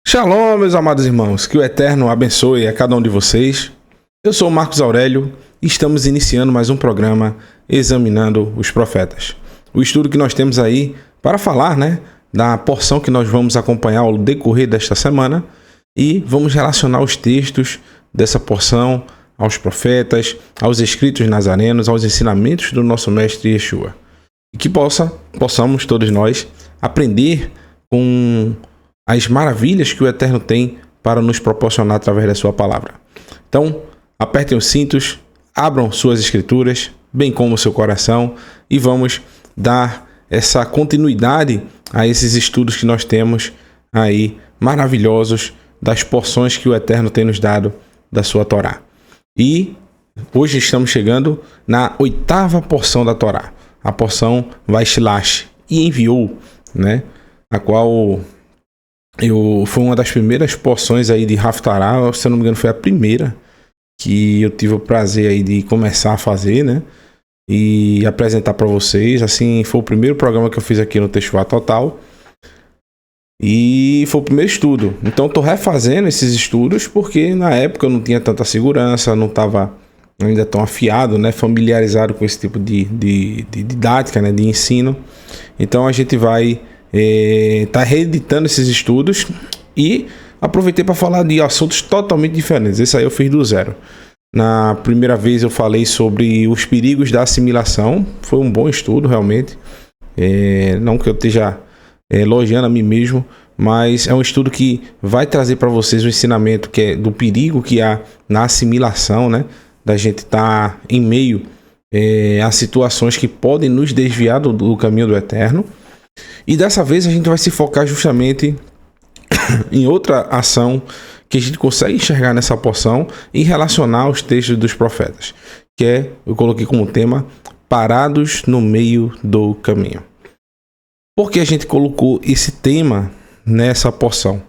Shalom, meus amados irmãos, que o Eterno abençoe a cada um de vocês. Eu sou o Marcos Aurélio e estamos iniciando mais um programa Examinando os Profetas. O estudo que nós temos aí para falar, da porção que nós vamos acompanhar ao decorrer desta semana e vamos relacionar os textos dessa porção aos profetas, aos escritos nazarenos, aos ensinamentos do nosso mestre Yeshua. E que possamos todos nós aprender com as maravilhas que o Eterno tem para nos proporcionar através da sua palavra. Então, apertem os cintos, abram suas escrituras, bem como o seu coração, e vamos dar essa continuidade a esses estudos que nós temos aí, maravilhosos, das porções que o Eterno tem nos dado da sua Torá. E hoje estamos chegando na 8ª porção da Torá, a porção Vaishilash, e enviou, a qual foi uma das primeiras porções aí de Haftarah, se eu não me engano foi a primeira que eu tive o prazer aí de começar a fazer, e apresentar para vocês. Assim, foi o primeiro programa que eu fiz aqui no Teshuvah Total e foi o primeiro estudo. Então estou refazendo esses estudos porque na época eu não tinha tanta segurança, não estava ainda tão afiado, familiarizado com esse tipo de didática, de ensino. Então a gente vai tá reeditando esses estudos e aproveitei para falar de assuntos totalmente diferentes. Esse aí eu fiz do zero. Na primeira vez eu falei sobre os perigos da assimilação. Foi um bom estudo realmente, não que eu esteja elogiando a mim mesmo, mas é um estudo que vai trazer para vocês o ensinamento que é do perigo que há na assimilação, da gente estar em meio a situações que podem nos desviar do caminho do Eterno. E dessa vez a gente vai se focar justamente em outra ação que a gente consegue enxergar nessa porção e relacionar os textos dos profetas, que eu coloquei como tema, parados no meio do caminho. Por que a gente colocou esse tema nessa porção?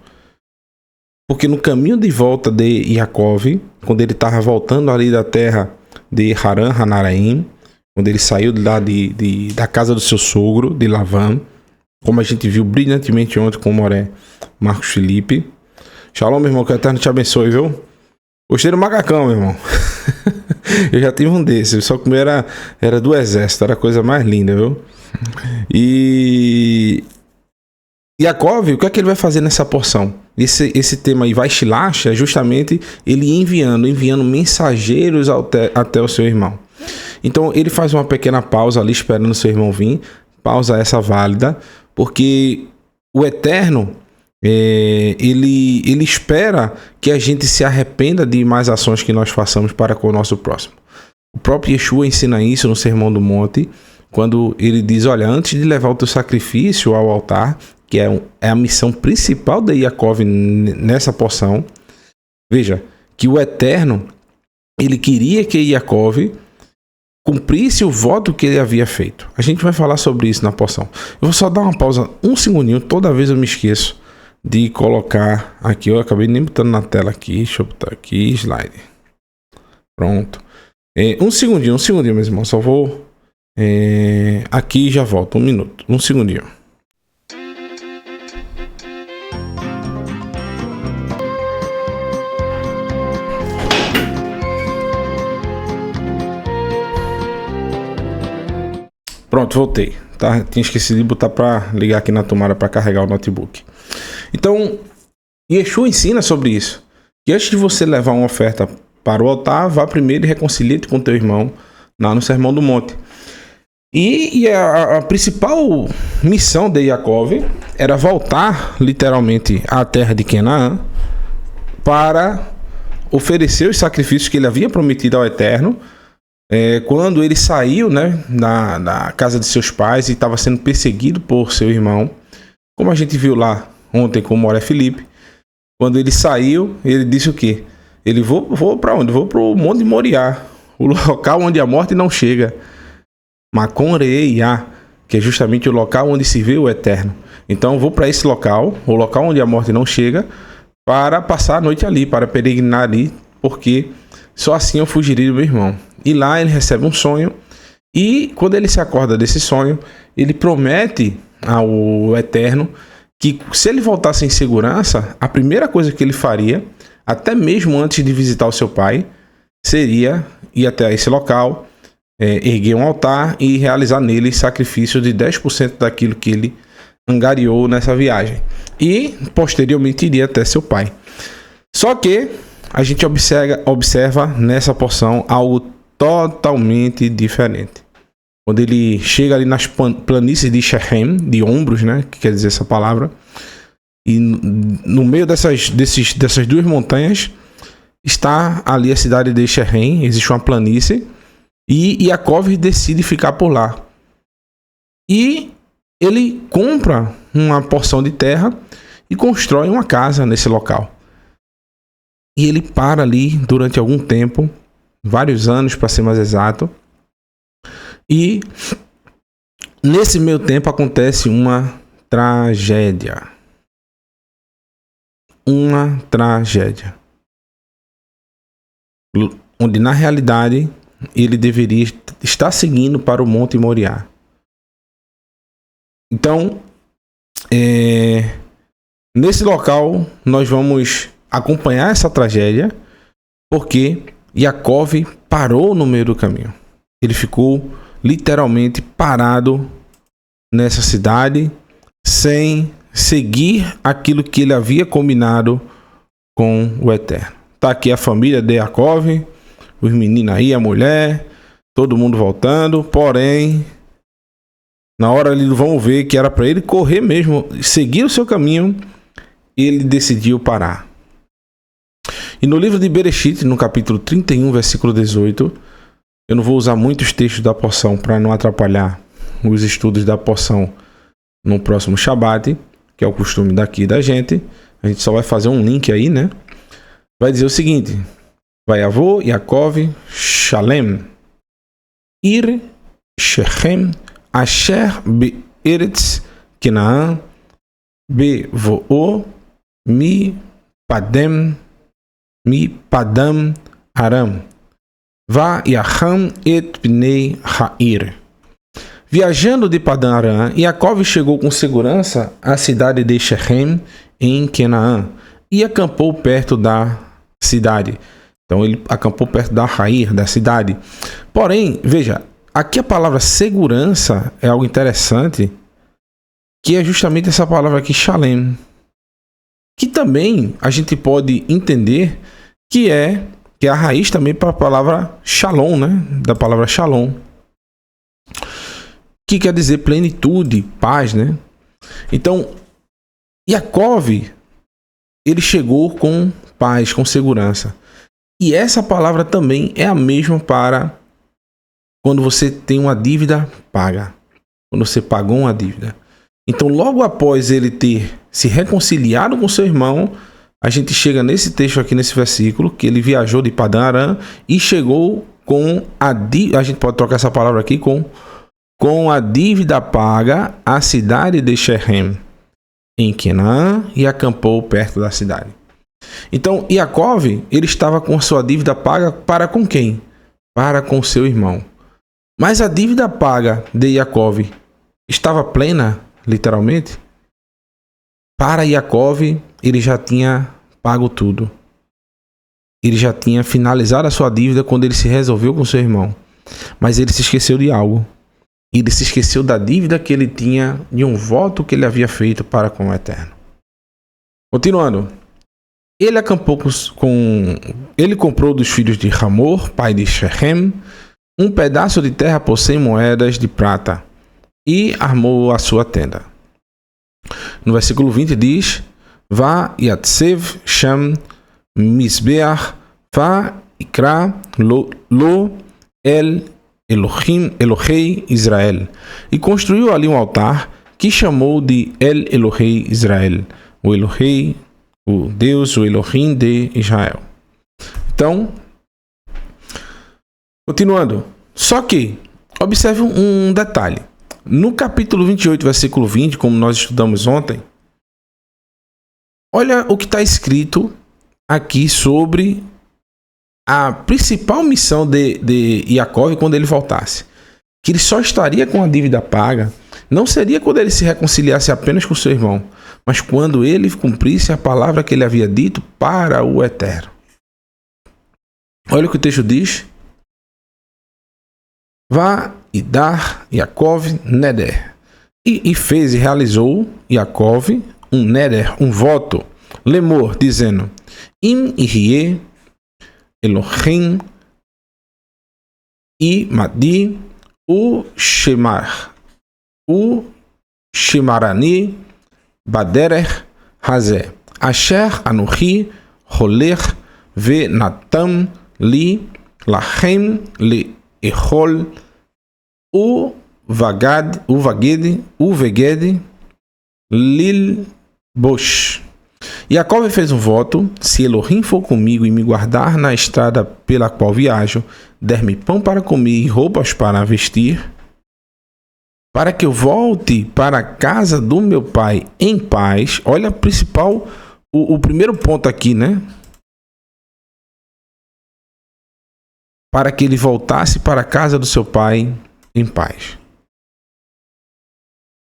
Porque no caminho de volta de Yaakov, quando ele estava voltando ali da terra de Haran Hanaraim, quando ele saiu lá da casa do seu sogro, de Lavan, como a gente viu brilhantemente ontem com o Moré Marcos Felipe. Shalom, meu irmão, que o Eterno te abençoe, viu? Gostei do macacão, meu irmão. Eu já tive um desses, só que o meu era do exército, era a coisa mais linda, viu? E Yaakov, o que é que ele vai fazer nessa porção? Esse tema aí, Vaishilash, é justamente ele enviando mensageiros até o seu irmão. Então ele faz uma pequena pausa ali, esperando o seu irmão vir. Pausa essa válida, porque o Eterno, ele espera que a gente se arrependa de mais ações que nós façamos para com o nosso próximo. O próprio Yeshua ensina isso no Sermão do Monte, quando ele diz, olha, antes de levar o teu sacrifício ao altar, que é a missão principal de Yaakov nessa porção, veja, que o Eterno, ele queria que Yaakov cumprisse o voto que ele havia feito. A gente vai falar sobre isso na porção. Eu vou só dar uma pausa, um segundinho, toda vez eu me esqueço de colocar aqui, eu acabei nem botando na tela aqui, deixa eu botar aqui, slide. Pronto. Um segundinho, meus irmãos, só vou aqui e já volto, um minuto, um segundinho. Pronto, voltei. Tá? Tinha esquecido de botar para ligar aqui na tomada para carregar o notebook. Então, Yeshua ensina sobre isso. Que antes de você levar uma oferta para o altar, vá primeiro e reconcilie-te com teu irmão lá no Sermão do Monte. E a principal missão de Yaakov era voltar literalmente à terra de Canaã para oferecer os sacrifícios que ele havia prometido ao Eterno. Quando ele saiu da casa de seus pais e estava sendo perseguido por seu irmão, como a gente viu lá ontem com o Moré Felipe, quando ele saiu, ele disse o quê? Ele vou para onde? Vou para o Monte de Moriá, o local onde a morte não chega. Macon Reiá, que é justamente o local onde se vê o Eterno. Então eu vou para esse local, o local onde a morte não chega, para passar a noite ali, para peregrinar ali, porque só assim eu fugiria do meu irmão. E lá ele recebe um sonho, e quando ele se acorda desse sonho, ele promete ao Eterno que se ele voltasse em segurança, a primeira coisa que ele faria, até mesmo antes de visitar o seu pai, seria ir até esse local, erguer um altar e realizar nele sacrifício de 10% daquilo que ele angariou nessa viagem. E posteriormente iria até seu pai. Só que a gente observa nessa porção algo totalmente diferente. Quando ele chega ali nas planícies de Shechem, de ombros, né, que quer dizer essa palavra, e no meio dessas duas montanhas está ali a cidade de Shechem, existe uma planície, e Yaakov decide ficar por lá. E ele compra uma porção de terra e constrói uma casa nesse local. E ele para ali durante algum tempo, vários anos para ser mais exato. E nesse meio tempo acontece uma tragédia. Uma tragédia. Onde na realidade ele deveria estar seguindo para o Monte Moriá. Então, nesse local nós vamos acompanhar essa tragédia, porque Yaakov parou no meio do caminho. Ele ficou literalmente parado nessa cidade, sem seguir aquilo que ele havia combinado com o Eterno. Tá aqui a família de Yaakov, os meninos aí, a mulher, todo mundo voltando, porém, na hora eles vão ver que era para ele correr mesmo, seguir o seu caminho, ele decidiu parar. E no livro de Bereshit, no capítulo 31, versículo 18, eu não vou usar muitos textos da porção para não atrapalhar os estudos da porção no próximo Shabat, que é o costume daqui da gente. A gente só vai fazer um link aí, né? Vai dizer o seguinte: Vayavô Yaakov Shalem Ir Shechem Asher Be'eretz Canaan Bevo'o Mi Padam Aram Va Yacham et Pnei Ha'ir. Viajando de Padam Aram, Yaakov chegou com segurança à cidade de Shechem, em Canaã, e acampou perto da cidade. Então ele acampou perto da Ha'ir, da cidade. Porém, veja, aqui a palavra segurança é algo interessante, que é justamente essa palavra aqui, Shalem, que também a gente pode entender que é a raiz também para a palavra Shalom, né? Da palavra Shalom, que quer dizer plenitude, paz, né? Então, Yaakov, ele chegou com paz, com segurança. E essa palavra também é a mesma para quando você tem uma dívida paga, quando você pagou uma dívida. Então, logo após ele ter se reconciliado com seu irmão, a gente chega nesse texto aqui, nesse versículo, que ele viajou de Padam Aram e chegou com a dívida. A gente pode trocar essa palavra aqui com a dívida paga à cidade de Shechem, em Canaã, e acampou perto da cidade. Então, Yaakov, ele estava com a sua dívida paga para com quem? Para com seu irmão. Mas a dívida paga de Yaakov estava plena, literalmente? Para Yaakov, ele já tinha pago tudo. Ele já tinha finalizado a sua dívida quando ele se resolveu com seu irmão. Mas ele se esqueceu de algo. Ele se esqueceu da dívida que ele tinha, de um voto que ele havia feito para com o Eterno. Continuando. Ele acampou ele comprou dos filhos de Hamor, pai de Shechem, um pedaço de terra por 100 moedas de prata, e armou a sua tenda. No versículo 20 diz: Va yatsev sham misbeach va ikra lo el Elohei Israel. E construiu ali um altar que chamou de El Elohei Israel, o Elohei, o Deus, o Elohim de Israel. Então, continuando. Só que, observe um detalhe. No capítulo 28, versículo 20, como nós estudamos ontem, olha o que está escrito aqui sobre a principal missão de Yaakov quando ele voltasse. Que ele só estaria com a dívida paga, não seria quando ele se reconciliasse apenas com seu irmão, mas quando ele cumprisse a palavra que ele havia dito para o Eterno. Olha o que o texto diz. Vá e dar Yaakov neder. E fez e realizou Yaakov um neder, um voto, lemor, dizendo: Im Irie Elohim e Madi o Shemarani Baderer Hazé Asher Anuhi Holer Ve Natam Li Lachem Li Echol U Veged Lil Bosh. Yaakov fez um voto: se Elohim for comigo e me guardar na estrada pela qual viajo, der-me pão para comer e roupas para vestir, para que eu volte para a casa do meu pai em paz. Olha a principal, o primeiro ponto aqui, né? Para que ele voltasse para a casa do seu pai em paz.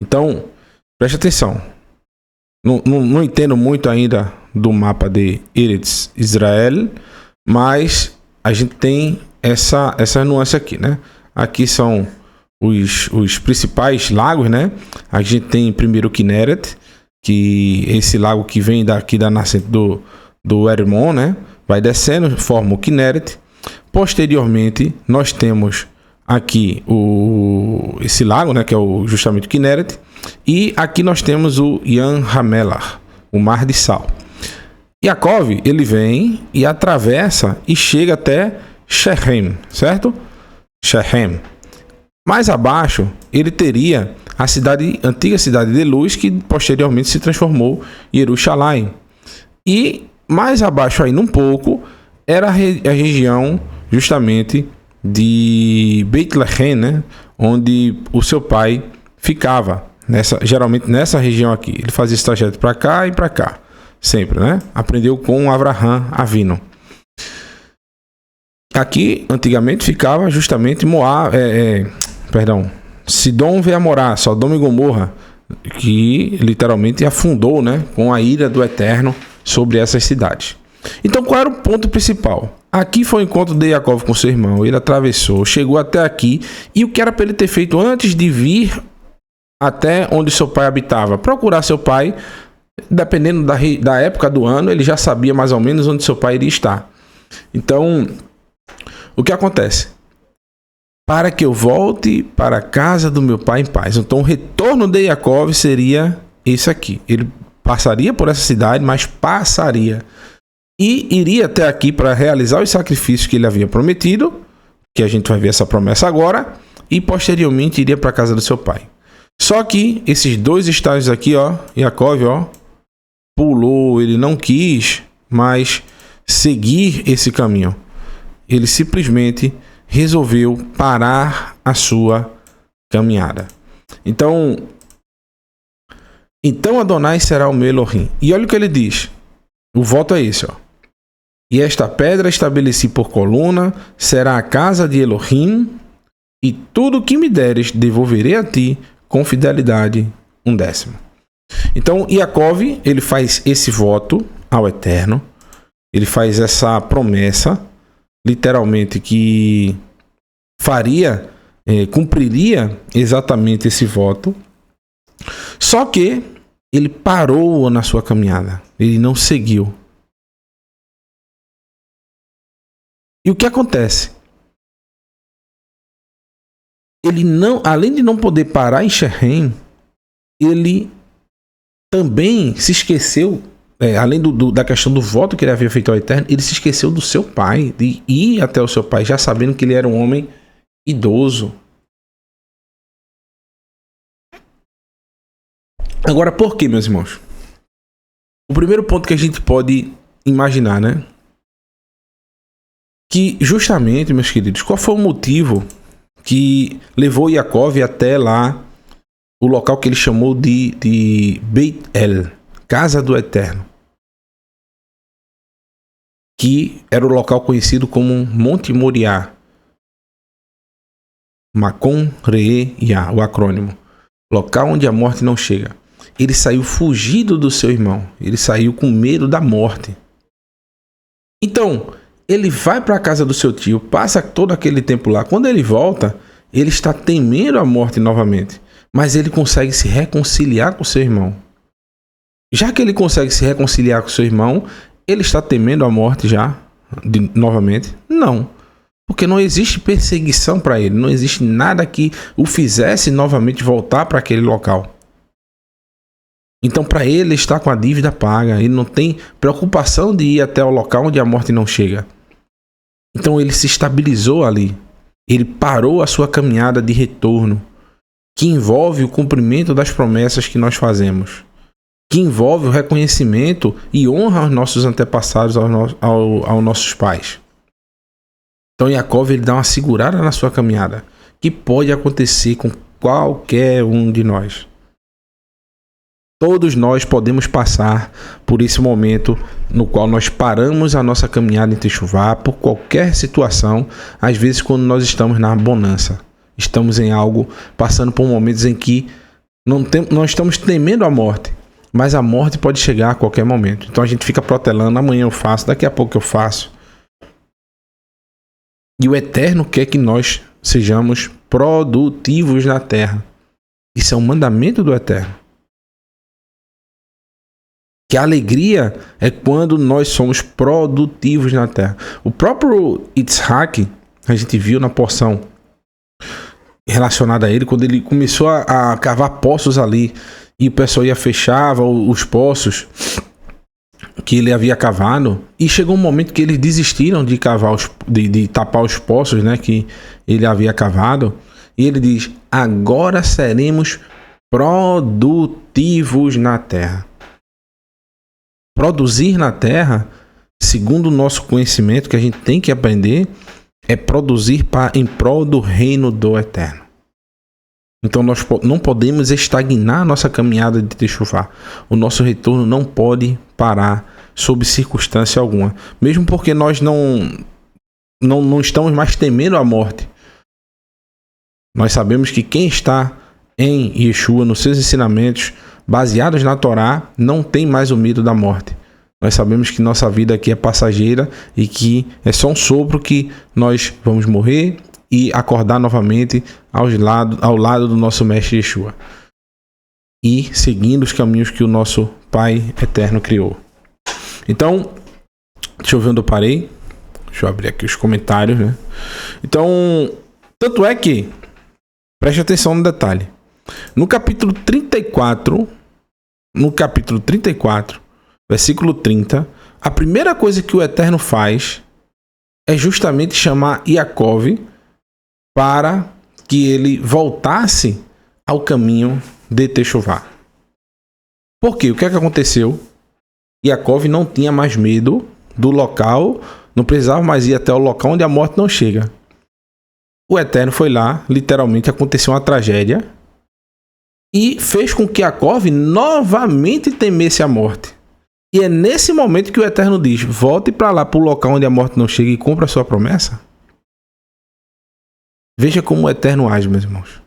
Então, preste atenção. Não entendo muito ainda do mapa de Eretz Israel, mas a gente tem essa nuance aqui, né? Aqui são os principais lagos, né? A gente tem primeiro o Kinneret, que esse lago que vem daqui da nascente do Hermon, né? Vai descendo, forma o Kinneret. Posteriormente, nós temos aqui esse lago, né? Que é justamente o Kinneret. E aqui nós temos o Yam Hamelar, o Mar de Sal. Yaakov, ele vem e atravessa e chega até Shechem, certo? Shechem. Mais abaixo, ele teria a antiga cidade de Luz, que posteriormente se transformou em Jerusalém. E mais abaixo ainda um pouco, era a região justamente de Beit Lehem, né? Onde o seu pai ficava. Geralmente nessa região aqui. Ele fazia esse trajeto para cá e para cá. Sempre, né? Aprendeu com Avraham Avino. Aqui, antigamente, ficava justamente Sidom veio a morar, Sodoma e Gomorra, que literalmente afundou, né? Com a ira do Eterno sobre essas cidades. Então, qual era o ponto principal? Aqui foi o encontro de Yaakov com seu irmão. Ele atravessou, chegou até aqui. E o que era para ele ter feito antes de vir até onde seu pai habitava? Procurar seu pai. Dependendo da época do ano, ele já sabia mais ou menos onde seu pai iria estar. Então, o que acontece? Para que eu volte para a casa do meu pai em paz. Então, o retorno de Yaakov seria esse aqui. Ele passaria por essa cidade, mas passaria. E iria até aqui para realizar os sacrifícios que ele havia prometido, que a gente vai ver essa promessa agora, e posteriormente iria para a casa do seu pai. Só que esses dois estágios aqui, ó, Yaakov, ó, pulou, ele não quis mais seguir esse caminho. Ele simplesmente resolveu parar a sua caminhada. Então Adonai será o meu Elohim. E olha o que ele diz. O voto é esse, ó. E esta pedra estabeleci por coluna, será a casa de Elohim, e tudo que me deres devolverei a ti com fidelidade 1/10. Então, Yaakov, ele faz esse voto ao Eterno, ele faz essa promessa, literalmente, que cumpriria exatamente esse voto, só que ele parou na sua caminhada, ele não seguiu. E o que acontece? Ele não, além de não poder parar em Shechem, ele também se esqueceu, além da questão do voto que ele havia feito ao Eterno, ele se esqueceu do seu pai, de ir até o seu pai, já sabendo que ele era um homem idoso. Agora, por quê, meus irmãos? O primeiro ponto que a gente pode imaginar, né? Que justamente, meus queridos, qual foi o motivo que levou Yaakov até lá, o local que ele chamou de Beit El, Casa do Eterno? que era o local conhecido como Monte Moriá. Macon Re Ya, o acrônimo. Local onde a morte não chega. Ele saiu fugido do seu irmão. Ele saiu com medo da morte. Então, ele vai para a casa do seu tio, passa todo aquele tempo lá. Quando ele volta, ele está temendo a morte novamente. Mas ele consegue se reconciliar com seu irmão. Já que ele consegue se reconciliar com seu irmão, ele está temendo a morte já, novamente? Não. Porque não existe perseguição para ele. Não existe nada que o fizesse novamente voltar para aquele local. Então, para ele, está com a dívida paga. Ele não tem preocupação de ir até o local onde a morte não chega. Então, ele se estabilizou ali. Ele parou a sua caminhada de retorno, que envolve o cumprimento das promessas que nós fazemos, que envolve o reconhecimento e honra aos nossos antepassados, aos nossos pais. Então, Iacov, ele dá uma segurada na sua caminhada, que pode acontecer com qualquer um de nós. Todos nós podemos passar por esse momento no qual nós paramos a nossa caminhada em Techuvá por qualquer situação, às vezes quando nós estamos na bonança. Estamos em algo, passando por momentos em que não estamos temendo a morte, mas a morte pode chegar a qualquer momento. Então a gente fica protelando, amanhã eu faço, daqui a pouco eu faço. E o Eterno quer que nós sejamos produtivos na terra. Isso é um mandamento do Eterno. Que a alegria é quando nós somos produtivos na terra. O próprio Yitzhak, a gente viu na porção relacionada a ele, quando ele começou a cavar poços ali, e o pessoal fechava os poços que ele havia cavado, e chegou um momento que eles desistiram de cavar de tapar os poços, né, que ele havia cavado, e ele diz: agora seremos produtivos na terra. Produzir na terra, segundo o nosso conhecimento que a gente tem que aprender, é produzir em prol do reino do Eterno. Então nós não podemos estagnar a nossa caminhada de Techuvá. O nosso retorno não pode parar sob circunstância alguma. Mesmo porque nós não estamos mais temendo a morte. Nós sabemos que quem está em Yeshua, nos seus ensinamentos, baseados na Torá, não tem mais o medo da morte. Nós sabemos que nossa vida aqui é passageira e que é só um sopro que nós vamos morrer e acordar novamente ao lado do nosso Mestre Yeshua. E seguindo os caminhos que o nosso Pai Eterno criou. Então, deixa eu ver onde eu parei. Deixa eu abrir aqui os comentários, né? Então, tanto é que, preste atenção no detalhe. No capítulo 34, versículo 30, a primeira coisa que o Eterno faz é justamente chamar Iacov para que ele voltasse ao caminho de Techuvá. Por quê? O que é que aconteceu? Iacov não tinha mais medo do local, não precisava mais ir até o local onde a morte não chega. O Eterno foi lá, literalmente aconteceu uma tragédia, e fez com que Iacov novamente temesse a morte. E é nesse momento que o Eterno diz: volte para lá, para o local onde a morte não chega, e cumpra a sua promessa. Veja como o Eterno age, meus irmãos.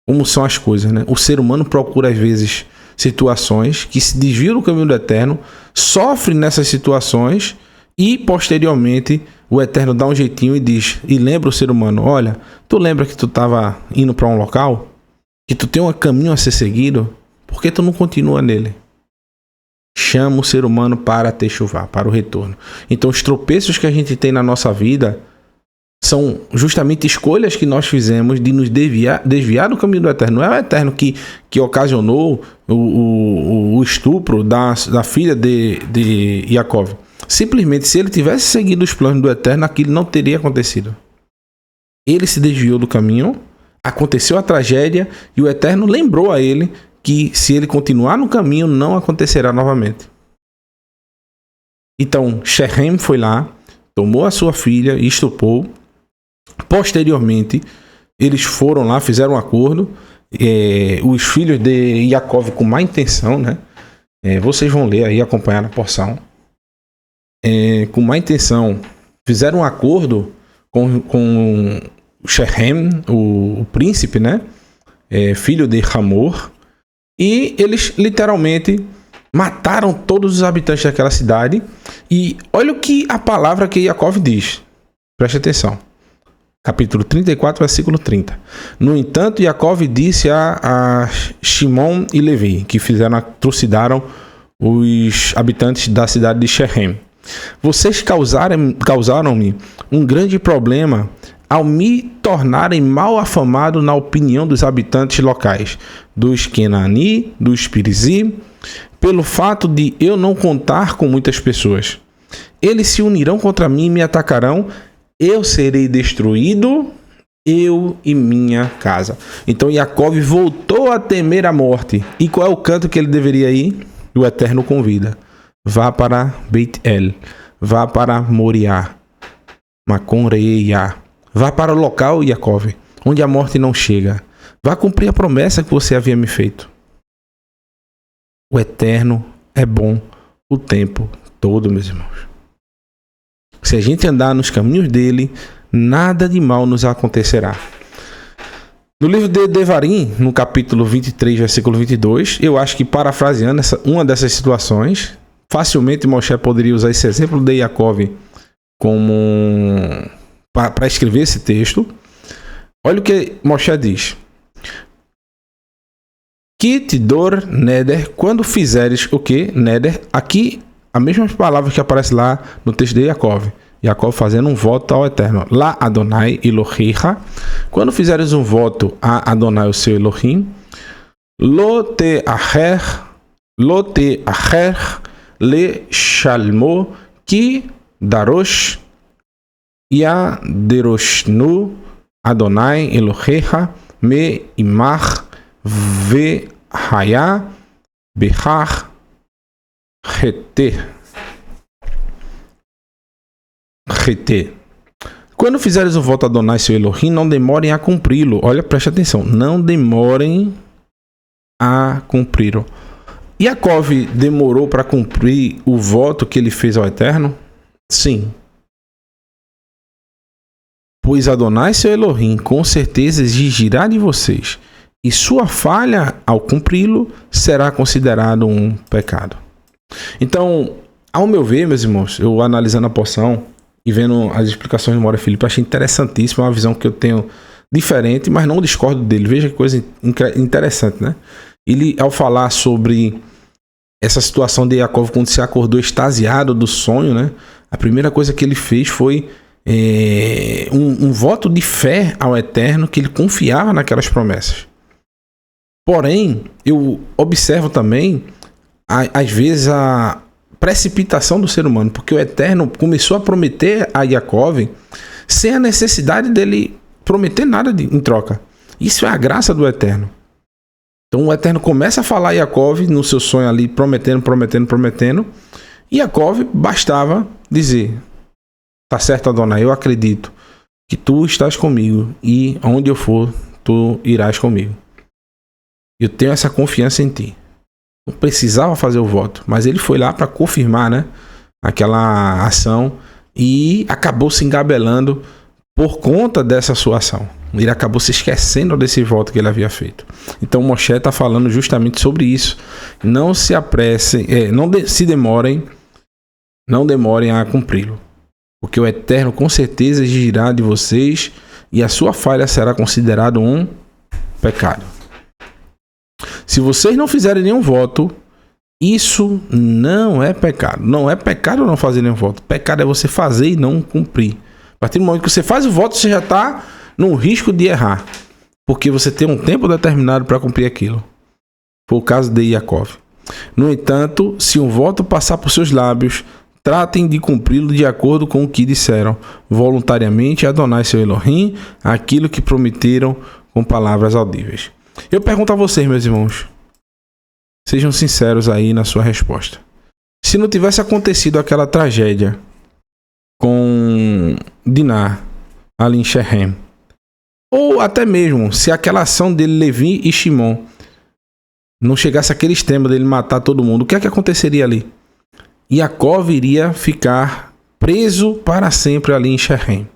Como são as coisas, né? O ser humano procura às vezes situações que se desviam do caminho do Eterno, sofre nessas situações e posteriormente o Eterno dá um jeitinho e diz, e lembra o ser humano: olha, tu lembra que tu estava indo para um local? Que tu tem um caminho a ser seguido? Por que tu não continua nele? Chama o ser humano para Techuvá, para o retorno. Então os tropeços que a gente tem na nossa vida são justamente escolhas que nós fizemos de nos desviar do caminho do Eterno. Não é o Eterno que ocasionou o estupro da filha de Iacov. Simplesmente, se ele tivesse seguido os planos do Eterno, aquilo não teria acontecido. Ele se desviou do caminho, aconteceu a tragédia e o Eterno lembrou a ele que se ele continuar no caminho, não acontecerá novamente. Então, Shechem foi lá, tomou a sua filha e estuprou. Posteriormente, eles foram lá, fizeram um acordo. Os filhos de Iacov com má intenção, né? Vocês vão ler aí, acompanhar a porção. com má intenção, fizeram um acordo com Shechem, o príncipe, né? Filho de Hamor, e eles literalmente mataram todos os habitantes daquela cidade. E olha o que a palavra que Yaakov diz. Preste atenção. Capítulo 34, versículo 30. No entanto, Yaakov disse a Shimon e Levi, que trucidaram os habitantes da cidade de Shechem: vocês causaram-me um grande problema ao me tornarem mal afamado na opinião dos habitantes locais, dos Kenani, dos Perizi, pelo fato de eu não contar com muitas pessoas. Eles se unirão contra mim e me atacarão. Eu serei destruído, eu e minha casa. Então Yaakov voltou a temer a morte. E qual é o canto que ele deveria ir? O Eterno convida: vá para Beit El, vá para Moriá, Macon Reia, vá para o local, Yaakov, onde a morte não chega. Vá cumprir a promessa que você havia me feito. O Eterno é bom o tempo todo, meus irmãos. Se a gente andar nos caminhos dele, nada de mal nos acontecerá. No livro de Devarim, no capítulo 23, versículo 22, eu acho que, parafraseando uma dessas situações, facilmente Moshe poderia usar esse exemplo de Yaakov para escrever esse texto. Olha o que Moshe diz: Kitdor Neder, quando fizeres o que? Neder, aqui a mesma palavra que aparece lá no texto de Yaakov. Yaakov fazendo um voto ao Eterno. Lá Adonai Elohicha. Quando fizeres um voto a Adonai, o seu Elohim, Lo te acher le shalmo ki darosh ya deroshnu Adonai Elohicha me imach ve haya bechach Rete. Quando fizeres o voto a Adonai, seu Elohim, não demorem a cumpri-lo. Olha, preste atenção. Não demorem a cumpri-lo. Yaakov demorou para cumprir o voto que ele fez ao Eterno? Sim. Pois Adonai, seu Elohim, com certeza exigirá de vocês, e sua falha ao cumpri-lo será considerado um pecado. Então, ao meu ver, meus irmãos, eu analisando a porção e vendo as explicações do Mora Filipe, achei interessantíssima, uma visão que eu tenho diferente, mas não discordo dele. Veja que coisa interessante, né? Ele, ao falar sobre essa situação de Yaakov quando se acordou extasiado do sonho, né? A primeira coisa que ele fez foi um voto de fé ao Eterno, que ele confiava naquelas promessas. Porém, eu observo também, às vezes, a precipitação do ser humano, porque o Eterno começou a prometer a Yaakov sem a necessidade dele prometer nada em troca. Isso é a graça do Eterno. Então o Eterno começa a falar a Yaakov no seu sonho ali, prometendo. E Yaakov bastava dizer: tá certo, Adonai, eu acredito que tu estás comigo e onde eu for, tu irás comigo. Eu tenho essa confiança em ti. Não precisava fazer o voto, mas ele foi lá para confirmar, né, aquela ação, e acabou se engabelando por conta dessa sua ação. Ele acabou se esquecendo desse voto que ele havia feito. Então Moshe está falando justamente sobre isso. Não se apressem, não demorem a cumpri-lo, porque o Eterno com certeza exigirá de vocês e a sua falha será considerada um pecado. Se vocês não fizerem nenhum voto, isso não é pecado. Não é pecado não fazer nenhum voto. Pecado é você fazer e não cumprir. A partir do momento que você faz o voto, você já está no risco de errar, porque você tem um tempo determinado para cumprir aquilo. Foi o caso de Yaakov. No entanto, se um voto passar por seus lábios, tratem de cumpri-lo de acordo com o que disseram voluntariamente a Adonai, seu Elohim, aquilo que prometeram com palavras audíveis. Eu pergunto a vocês, meus irmãos, sejam sinceros aí na sua resposta. Se não tivesse acontecido aquela tragédia com Diná ali em Shechem, ou até mesmo se aquela ação dele, Levi e Shimon, não chegasse àquele extremo dele matar todo mundo, o que é que aconteceria ali? Yaakov iria ficar preso para sempre ali em Shechem.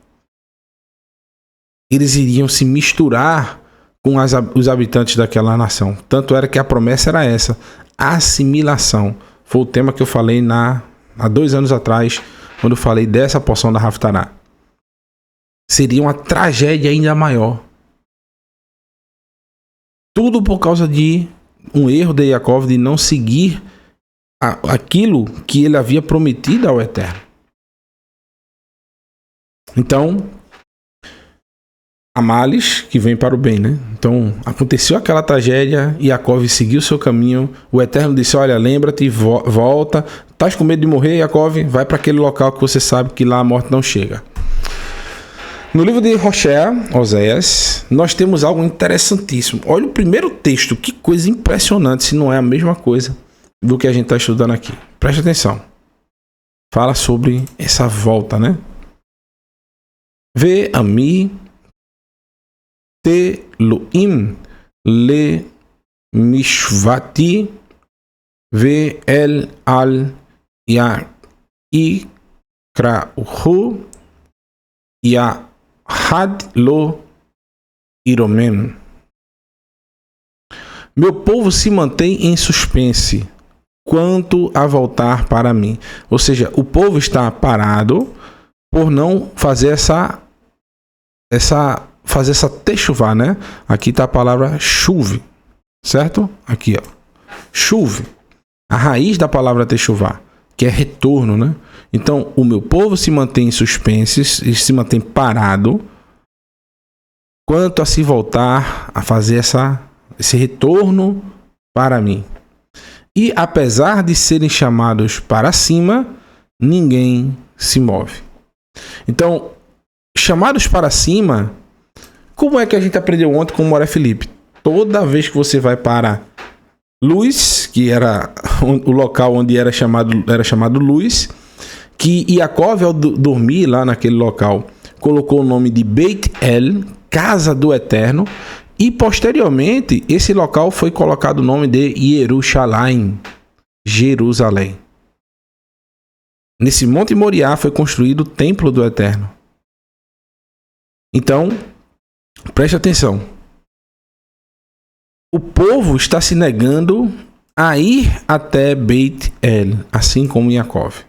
Eles iriam se misturar com os habitantes daquela nação. Tanto era que a promessa era essa, assimilação. Foi o tema que eu falei há 2 anos atrás, quando eu falei dessa porção da Haftará. Seria uma tragédia ainda maior. Tudo por causa de um erro de Yaakov de não seguir aquilo que ele havia prometido ao Eterno. Então, há males que vem para o bem, né? Então, aconteceu aquela tragédia, Yaakov seguiu seu caminho, o Eterno disse, olha, lembra-te, volta, estás com medo de morrer, Yaakov? Vai para aquele local que você sabe que lá a morte não chega. No livro de Oséias, nós temos algo interessantíssimo. Olha o primeiro texto, que coisa impressionante, se não é a mesma coisa do que a gente está estudando aqui. Preste atenção. Fala sobre essa volta, né? Ve ami Teluim le mishvati ve el al ikra'uhu Yahad lo iromem. Meu povo se mantém em suspense quanto a voltar para mim. Ou seja, o povo está parado por não fazer essa techuvá, né? Aqui está a palavra chuve, certo? Aqui, ó. Chuve. A raiz da palavra techuvá, que é retorno, né? Então, o meu povo se mantém em suspense e se mantém parado quanto a se voltar a fazer esse retorno para mim. E apesar de serem chamados para cima, ninguém se move. Então, chamados para cima, como é que a gente aprendeu ontem com o Moré Felipe? Toda vez que você vai para Luz, que era o local onde era chamado Luz, que Yaakov, ao dormir lá naquele local, colocou o nome de Beit El, Casa do Eterno, e posteriormente esse local foi colocado o nome de Yerushalayim, Jerusalém. Nesse Monte Moriá foi construído o Templo do Eterno. Então, preste atenção. O povo está se negando a ir até Beit El, assim como Yaakov.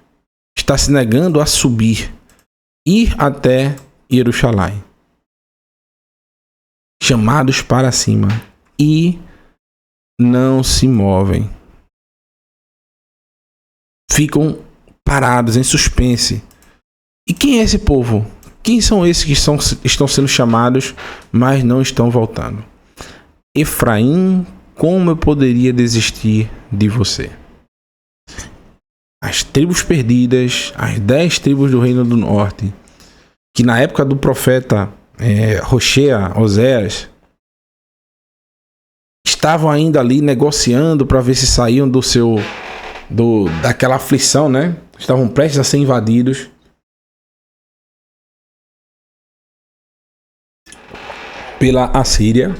Está se negando a subir, ir até Jerusalém. Chamados para cima e não se movem. Ficam parados em suspense. E quem é esse povo? Quem são esses que estão sendo chamados, mas não estão voltando? Efraim, como eu poderia desistir de você? As tribos perdidas, as 10 tribos do Reino do Norte, que na época do profeta Oséias, estavam ainda ali negociando para ver se saíam daquela aflição, né? Estavam prestes a ser invadidos. Pela Assíria.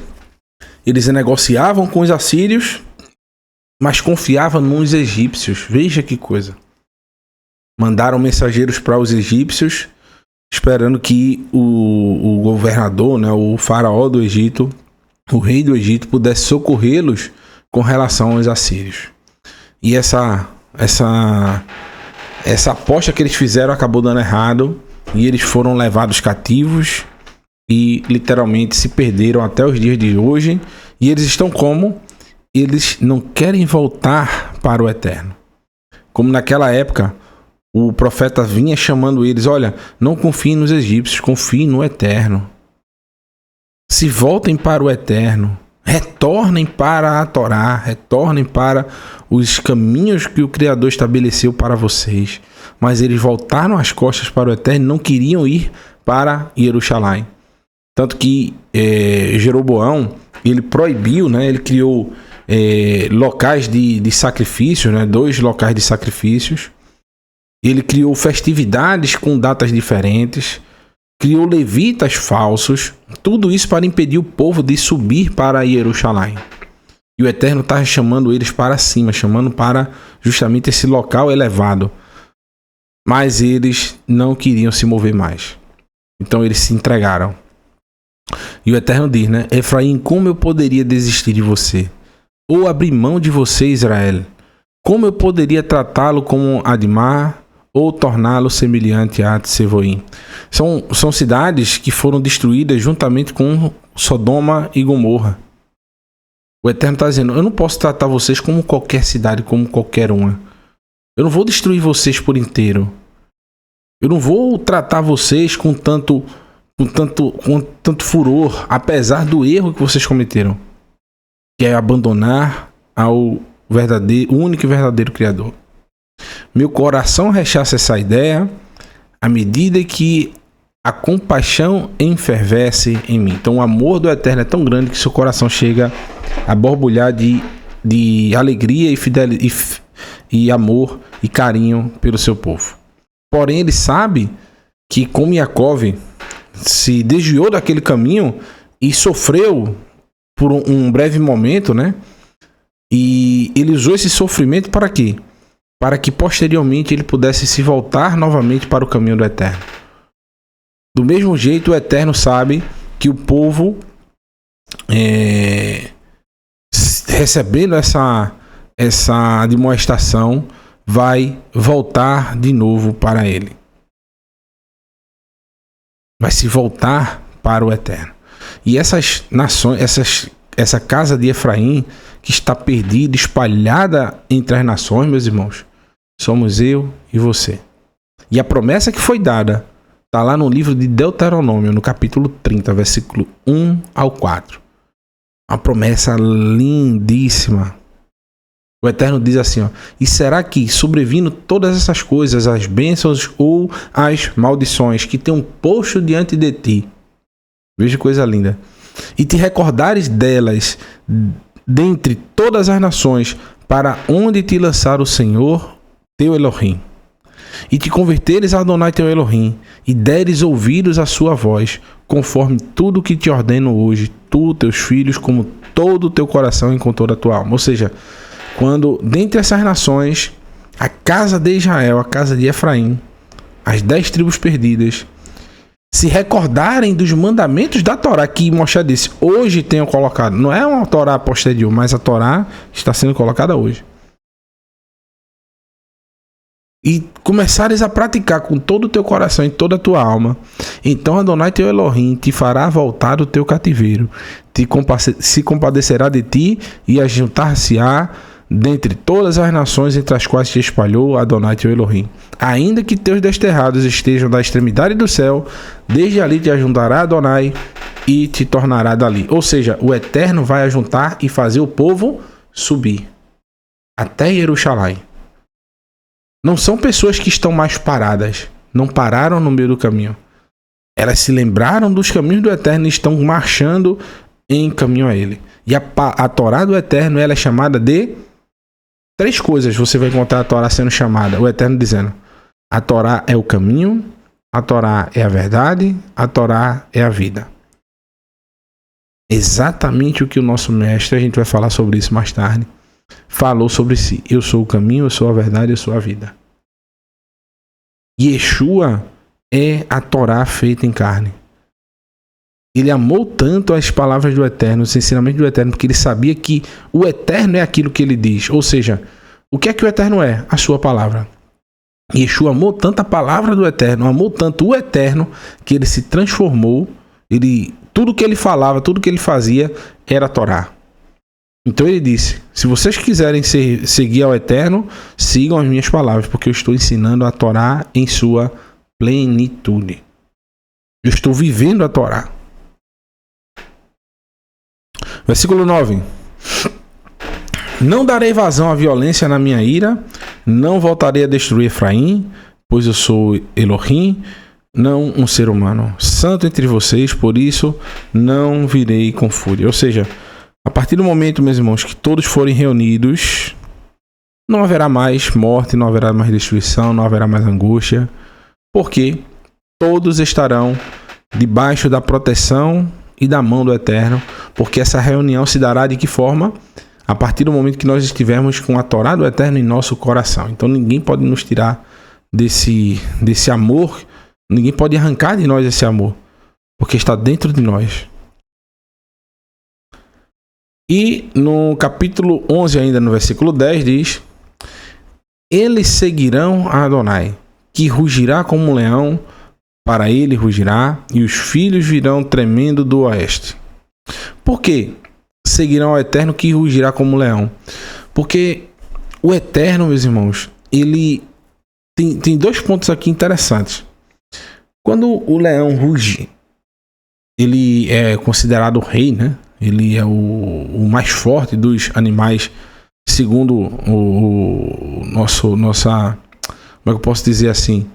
Eles negociavam com os assírios, mas confiavam nos egípcios. Veja que coisa. Mandaram mensageiros para os egípcios, esperando que o governador, né, o faraó do Egito, o rei do Egito, pudesse socorrê-los com relação aos assírios. E essa aposta que eles fizeram acabou dando errado, e eles foram levados cativos e literalmente se perderam até os dias de hoje. E eles estão como? Eles não querem voltar para o Eterno. Como naquela época, o profeta vinha chamando eles, olha, não confiem nos egípcios, confiem no Eterno. Se voltem para o Eterno, retornem para a Torá, retornem para os caminhos que o Criador estabeleceu para vocês. Mas eles voltaram as costas para o Eterno e não queriam ir para Jerusalém. Tanto que Jeroboão, ele proibiu, né? Ele criou locais de sacrifício, né? 2 locais de sacrifícios. Ele criou festividades com datas diferentes. Criou levitas falsos. Tudo isso para impedir o povo de subir para Jerusalém. E o Eterno está chamando eles para cima, chamando para justamente esse local elevado. Mas eles não queriam se mover mais. Então eles se entregaram. E o Eterno diz, né? Efraim, como eu poderia desistir de você? Ou abrir mão de você, Israel? Como eu poderia tratá-lo como Admar? Ou torná-lo semelhante a Tsevoim? São cidades que foram destruídas juntamente com Sodoma e Gomorra. O Eterno está dizendo, eu não posso tratar vocês como qualquer cidade, como qualquer uma. Eu não vou destruir vocês por inteiro. Eu não vou tratar vocês com tanto furor, apesar do erro que vocês cometeram, que é abandonar ao único e verdadeiro Criador. Meu coração rechaça essa ideia à medida que a compaixão enfervesce em mim. Então o amor do Eterno é tão grande que seu coração chega a borbulhar de alegria e fidelidade e amor e carinho pelo seu povo. Porém ele sabe que, como Yaakov se desviou daquele caminho e sofreu por um breve momento, né? E ele usou esse sofrimento para quê? Para que posteriormente ele pudesse se voltar novamente para o caminho do Eterno. Do mesmo jeito, o Eterno sabe que o povo, recebendo essa admoestação, vai voltar de novo para ele. Vai se voltar para o Eterno. E essas nações, essa casa de Efraim, que está perdida, espalhada entre as nações, meus irmãos, somos eu e você. E a promessa que foi dada está lá no livro de Deuteronômio, no capítulo 30, versículo 1 ao 4. Uma promessa lindíssima. O Eterno diz assim, ó, e será que, sobrevindo todas essas coisas, as bênçãos ou as maldições que tenham posto diante de ti, veja que coisa linda, e te recordares delas dentre todas as nações, para onde te lançar o Senhor teu Elohim, e te converteres a Adonai teu Elohim, e deres ouvidos à sua voz, conforme tudo que te ordeno hoje, tu, teus filhos, como todo o teu coração e com toda a tua alma. Ou seja, quando dentre essas nações, a casa de Israel, a casa de Efraim, as 10 tribos perdidas, se recordarem dos mandamentos da Torá, que Moshe disse, hoje tenho colocado, não é uma Torá posterior, mas a Torá está sendo colocada hoje. E começares a praticar com todo o teu coração e toda a tua alma, então Adonai teu Elohim te fará voltar do teu cativeiro, se compadecerá de ti e ajuntar-se-á dentre todas as nações entre as quais te espalhou Adonai teu Elohim. Ainda que teus desterrados estejam da extremidade do céu, desde ali te ajuntará Adonai e te tornará dali. Ou seja, o Eterno vai ajuntar e fazer o povo subir até Jerusalém. Não são pessoas que estão mais paradas, não pararam no meio do caminho. Elas se lembraram dos caminhos do Eterno e estão marchando em caminho a ele. E a Torá do Eterno, ela é chamada de 3 coisas. Você vai encontrar a Torá sendo chamada, o Eterno dizendo: a Torá é o caminho, a Torá é a verdade, a Torá é a vida. Exatamente o que o nosso mestre, a gente vai falar sobre isso mais tarde, falou sobre si. Eu sou o caminho, eu sou a verdade, eu sou a vida. Yeshua é a Torá feita em carne. Ele amou tanto as palavras do Eterno, os ensinamentos do Eterno, porque ele sabia que o Eterno é aquilo que ele diz. Ou seja, o que é que o Eterno é? A sua palavra. Yeshua amou tanto a palavra do Eterno, amou tanto o Eterno, que ele se transformou. Tudo que ele falava, tudo que ele fazia era a Torá. Então ele disse: se vocês quiserem seguir ao Eterno, sigam as minhas palavras, porque eu estou ensinando a Torá em sua plenitude. Eu estou vivendo a Torá. Versículo 9. Não darei vazão à violência na minha ira, não voltarei a destruir Efraim, pois eu sou Elohim, não um ser humano, santo entre vocês, por isso não virei com fúria. Ou seja, a partir do momento, meus irmãos, que todos forem reunidos, não haverá mais morte, não haverá mais destruição, não haverá mais angústia, porque todos estarão debaixo da proteção e da mão do Eterno, porque essa reunião se dará de que forma? a partir do momento que nós estivermos com a Torá do Eterno em nosso coração. Então ninguém pode nos tirar desse amor, ninguém pode arrancar de nós esse amor, porque está dentro de nós. E no capítulo 11, ainda no versículo 10, diz: eles seguirão a Adonai, que rugirá como um leão, para ele rugirá, e os filhos virão tremendo do oeste. Por quê? Seguirão ao Eterno, que rugirá como um leão. Porque o Eterno, meus irmãos, ele tem dois pontos aqui interessantes. Quando o leão ruge, ele é considerado o rei, né? Ele é o mais forte dos animais, segundo nossa, como é que eu posso dizer assim,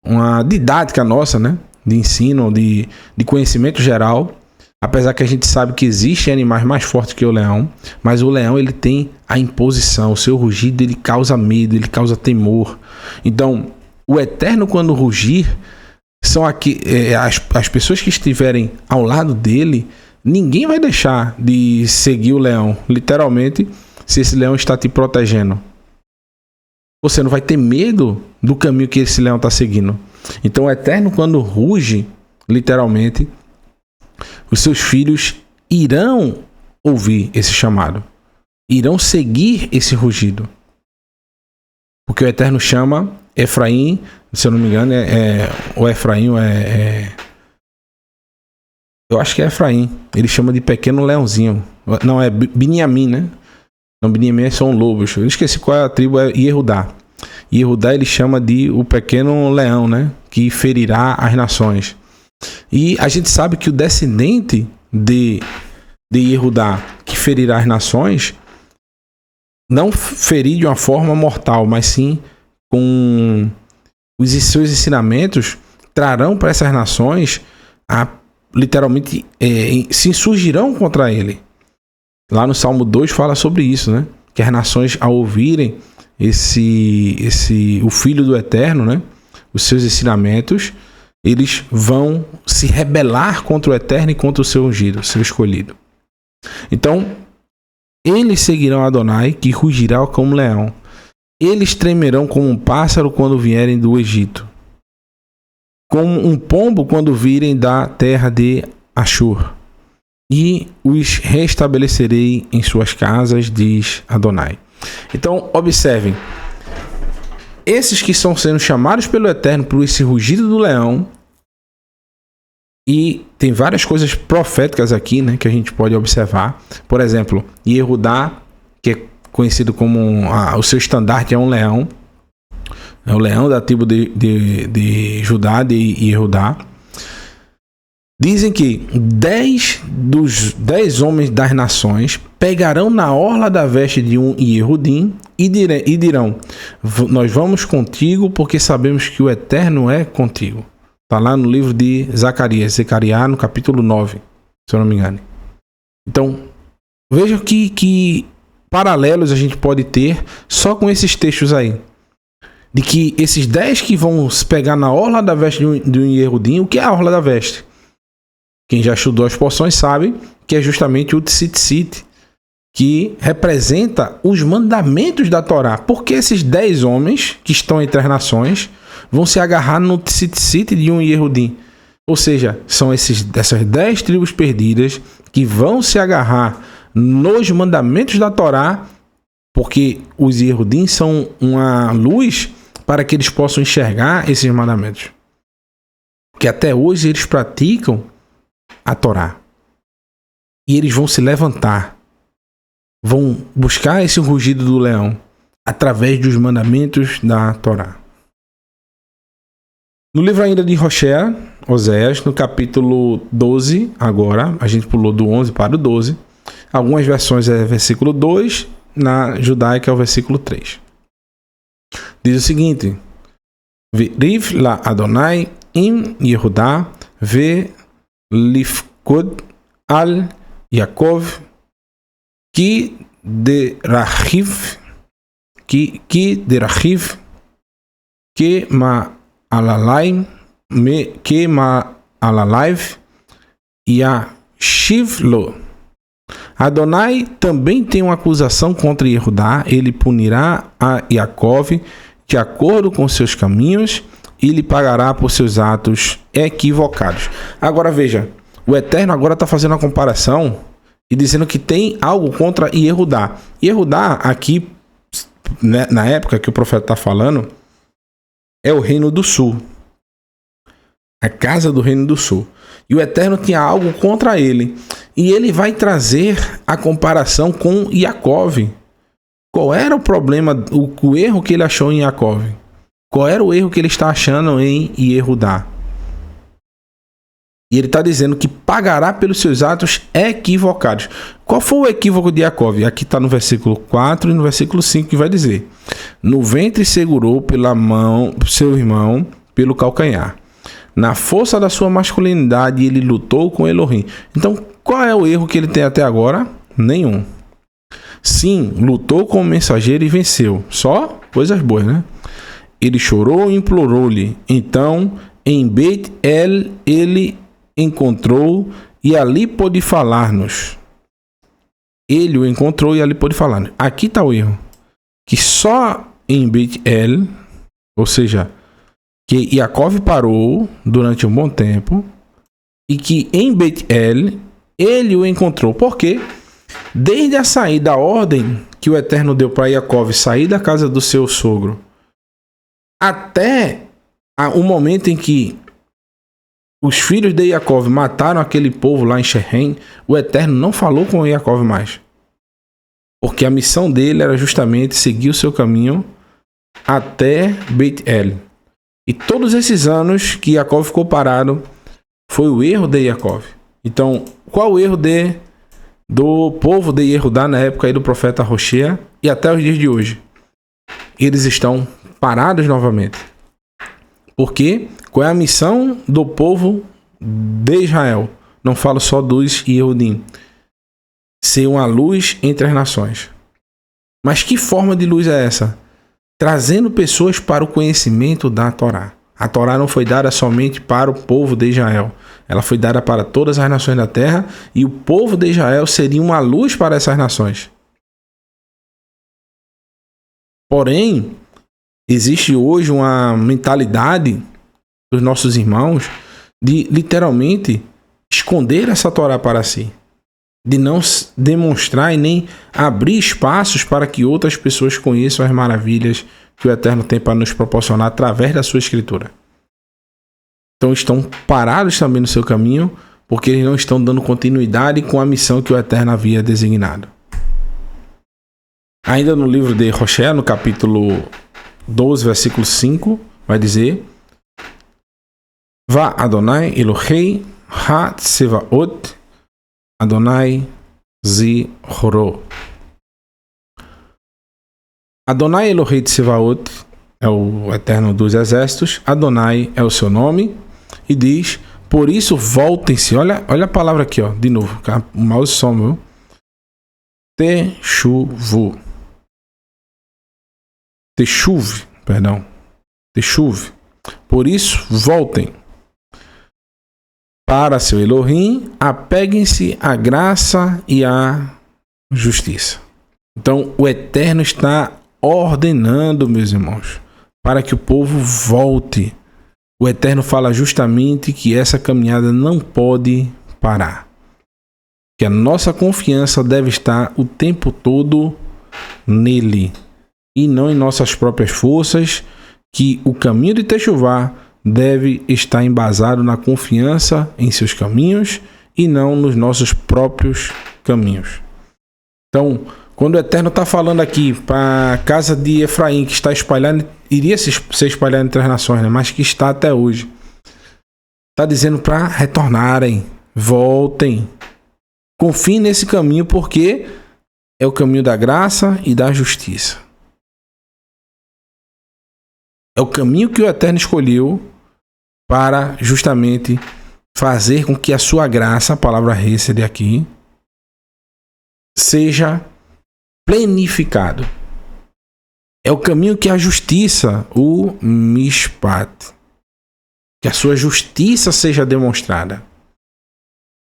uma didática nossa, né? De ensino, de conhecimento geral. Apesar que a gente sabe que existem animais mais fortes que o leão, mas o leão, ele tem a imposição, o seu rugido, ele causa medo, ele causa temor. Então, o Eterno, quando rugir, são aqui as pessoas que estiverem ao lado dele, ninguém vai deixar de seguir o leão, literalmente, se esse leão está te protegendo. Você não vai ter medo do caminho que esse leão está seguindo. Então, o Eterno, quando ruge, literalmente, os seus filhos irão ouvir esse chamado, irão seguir esse rugido. Porque o Eterno chama Efraim, se eu não me engano, o Efraim eu acho que é Efraim. Ele chama de pequeno leãozinho. Não, é Biniamim, né? Não, Biniamim são lobos. Eu esqueci qual é a tribo, é Yehudá. Yehudá ele chama de o pequeno leão, né? Que ferirá as nações. E a gente sabe que o descendente de Yehudá, que ferirá as nações, não ferir de uma forma mortal, mas sim com os seus ensinamentos, trarão para essas nações literalmente se insurgirão contra ele. Lá no Salmo 2 fala sobre isso, né? Que as nações, ao ouvirem o Filho do Eterno, né? Os seus ensinamentos, eles vão se rebelar contra o Eterno e contra o seu ungido, o seu escolhido. Então, eles seguirão Adonai, que rugirá como leão. Eles tremerão como um pássaro quando vierem do Egito, como um pombo quando virem da terra de Ashur. E os restabelecerei em suas casas, diz Adonai. Então, observem. Esses que estão sendo chamados pelo Eterno por esse rugido do leão, e tem várias coisas proféticas aqui, né, que a gente pode observar. Por exemplo, Yehudá, que é conhecido como o seu estandarte é um leão, é o leão da tribo de Judá, de Yehudá. Dizem que 10 dos 10 homens das nações pegarão na orla da veste de um Yehudim e dirão: nós vamos contigo porque sabemos que o Eterno é contigo. Está lá no livro de Zacarias, no capítulo 9, se eu não me engano. Então, veja que paralelos a gente pode ter só com esses textos aí. De que esses 10 que vão se pegar na orla da veste de um Yehudim, o que é a orla da veste? Quem já estudou as porções sabe que é justamente o tzitzit, que representa os mandamentos da Torá. Porque esses 10 homens que estão entre as nações vão se agarrar no tzitzit de um Yehudim. Ou seja, são essas 10 tribos perdidas que vão se agarrar nos mandamentos da Torá, porque os Yehudim são uma luz para que eles possam enxergar esses mandamentos. Que até hoje eles praticam a Torá. E eles vão se levantar, vão buscar esse rugido do leão através dos mandamentos da Torá. No livro ainda de Oséias, no capítulo 12, agora, a gente pulou do 11 para o 12, algumas versões é versículo 2, na judaica é o versículo 3. Diz o seguinte: Riv la Adonai im Yehudá ve lifkod al Yaakov ki derachiv que ma alalai yashiv lo Adonai também tem uma acusação contra Yehudá. Ele punirá a Yaakov de acordo com seus caminhos e lhe pagará por seus atos equivocados. Agora veja, o Eterno agora está fazendo uma comparação e dizendo que tem algo contra Yehudá. Yehudá aqui, né, na época que o profeta está falando, é o reino do sul. A casa do reino do sul. E o Eterno tinha algo contra ele. E ele vai trazer a comparação com Yaakov. Qual era o problema, o erro que ele achou em Yaakov? Qual era o erro que ele está achando em Yehudá? E ele está dizendo que pagará pelos seus atos equivocados. Qual foi o equívoco de Yaakov? Aqui está no versículo 4 e no versículo 5 que vai dizer: no ventre segurou pela mão seu irmão pelo calcanhar. Na força da sua masculinidade ele lutou com Elohim. Então, qual é o erro que ele tem até agora? Nenhum. Sim, lutou com o mensageiro e venceu. Só coisas boas, né? Ele chorou e implorou-lhe. Então, em Beit El, ele encontrou e ali pôde falar-nos. Ele o encontrou e ali pôde falar-nos. Aqui está o erro. Que só em Beit El, ou seja, que Yaakov parou durante um bom tempo e que em Beit El ele o encontrou. Por quê? Desde a saída, a ordem que o Eterno deu para Yaakov sair da casa do seu sogro até o momento em que os filhos de Yaakov mataram aquele povo lá em Shechem, o Eterno não falou com Yaakov mais. Porque a missão dele era justamente seguir o seu caminho até Beit El. E todos esses anos que Yaakov ficou parado, foi o erro de Yaakov. Então, qual o erro do povo de Yehudá na época aí do profeta Roshea e até os dias de hoje? Eles estão parados novamente. Porque qual é a missão do povo de Israel? Não falo só dos Yehudim. Ser uma luz entre as nações. Mas que forma de luz é essa? Trazendo pessoas para o conhecimento da Torá. A Torá não foi dada somente para o povo de Israel. Ela foi dada para todas as nações da terra e o povo de Israel seria uma luz para essas nações. Porém, existe hoje uma mentalidade dos nossos irmãos de literalmente esconder essa Torá para si. De não demonstrar e nem abrir espaços para que outras pessoas conheçam as maravilhas que o Eterno tem para nos proporcionar através da sua escritura. Então estão parados também no seu caminho, porque eles não estão dando continuidade com a missão que o Eterno havia designado. Ainda no livro de Roshea, no capítulo 12, versículo 5, vai dizer: Va Adonai Elohei ha-tsevaot Adonai Zihoro. Adonai Elohei Tsevaot é o Eterno dos Exércitos. Adonai é o seu nome. E diz: por isso voltem-se. Olha a palavra aqui, ó, de novo. O mouse some. Teshuvu. Teshuv, perdão. Teshuv. Por isso voltem para seu Elohim, apeguem-se à graça e à justiça. Então, o Eterno está ordenando, meus irmãos, para que o povo volte. O Eterno fala justamente que essa caminhada não pode parar. Que a nossa confiança deve estar o tempo todo nele e não em nossas próprias forças, que o caminho de Techuvá deve estar embasado na confiança em seus caminhos e não nos nossos próprios caminhos. Então, quando o Eterno está falando aqui para a casa de Efraim, que está espalhada, iria ser espalhada entre as nações, né? Mas que está até hoje, está dizendo para retornarem, voltem, confiem nesse caminho, porque é o caminho da graça e da justiça. É o caminho que o Eterno escolheu para justamente fazer com que a sua graça, a palavra Hesed aqui, seja plenificado. É o caminho que a justiça, o Mishpat, que a sua justiça seja demonstrada.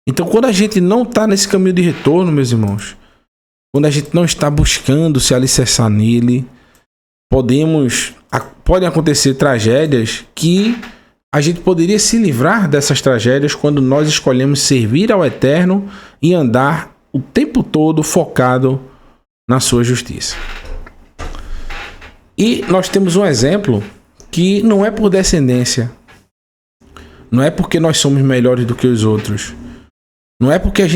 Então, quando a gente não está nesse caminho de retorno, meus irmãos, quando a gente não está buscando se alicerçar nele, podem acontecer tragédias que a gente poderia se livrar dessas tragédias quando nós escolhemos servir ao Eterno e andar o tempo todo focado na sua justiça. E nós temos um exemplo que não é por descendência, não é porque nós somos melhores do que os outros, não é porque a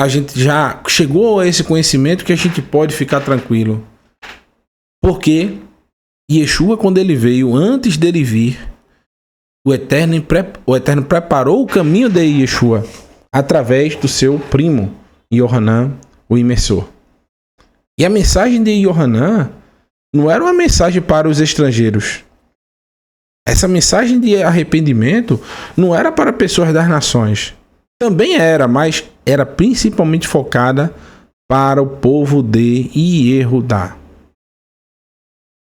gente já chegou a esse conhecimento que a gente pode ficar tranquilo. Porque Yeshua, quando ele veio, antes dele vir, o Eterno preparou o caminho de Yeshua através do seu primo, Yohanan, o imersor. E a mensagem de Yohanan não era uma mensagem para os estrangeiros. Essa mensagem de arrependimento não era para pessoas das nações. Também era, mas era principalmente focada para o povo de Yehudá.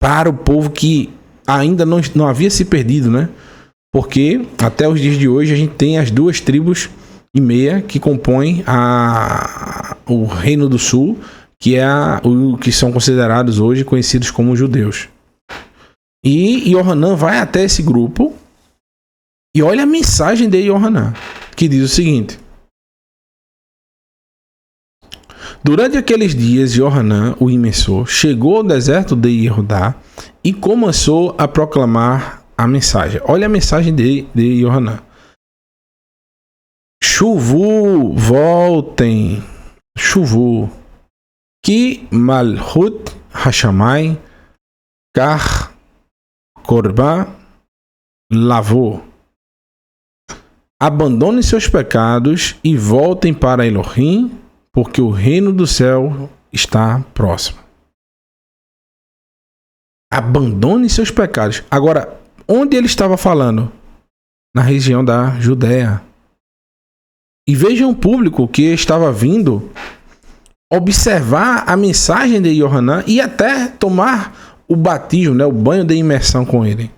Para o povo que ainda não havia se perdido, né? Porque até os dias de hoje a gente tem as 2 tribos e meia que compõem o Reino do Sul, que que são considerados hoje conhecidos como judeus. E Yohanan vai até esse grupo e olha a mensagem de Yohanan, que diz o seguinte: durante aqueles dias, Yohanan, o imersor, chegou ao deserto de Yehudá e começou a proclamar a mensagem. Olha a mensagem de Yohanan. Chuvu, voltem. Chuvu. Ki malhut hashamai kar korban lavou. Abandonem seus pecados e voltem para Elohim, porque o reino do céu está próximo. Abandone seus pecados. Agora, onde ele estava falando? Na região da Judéia. E vejam o público que estava vindo observar a mensagem de Yohanan e até tomar o batismo, né, o banho de imersão com ele.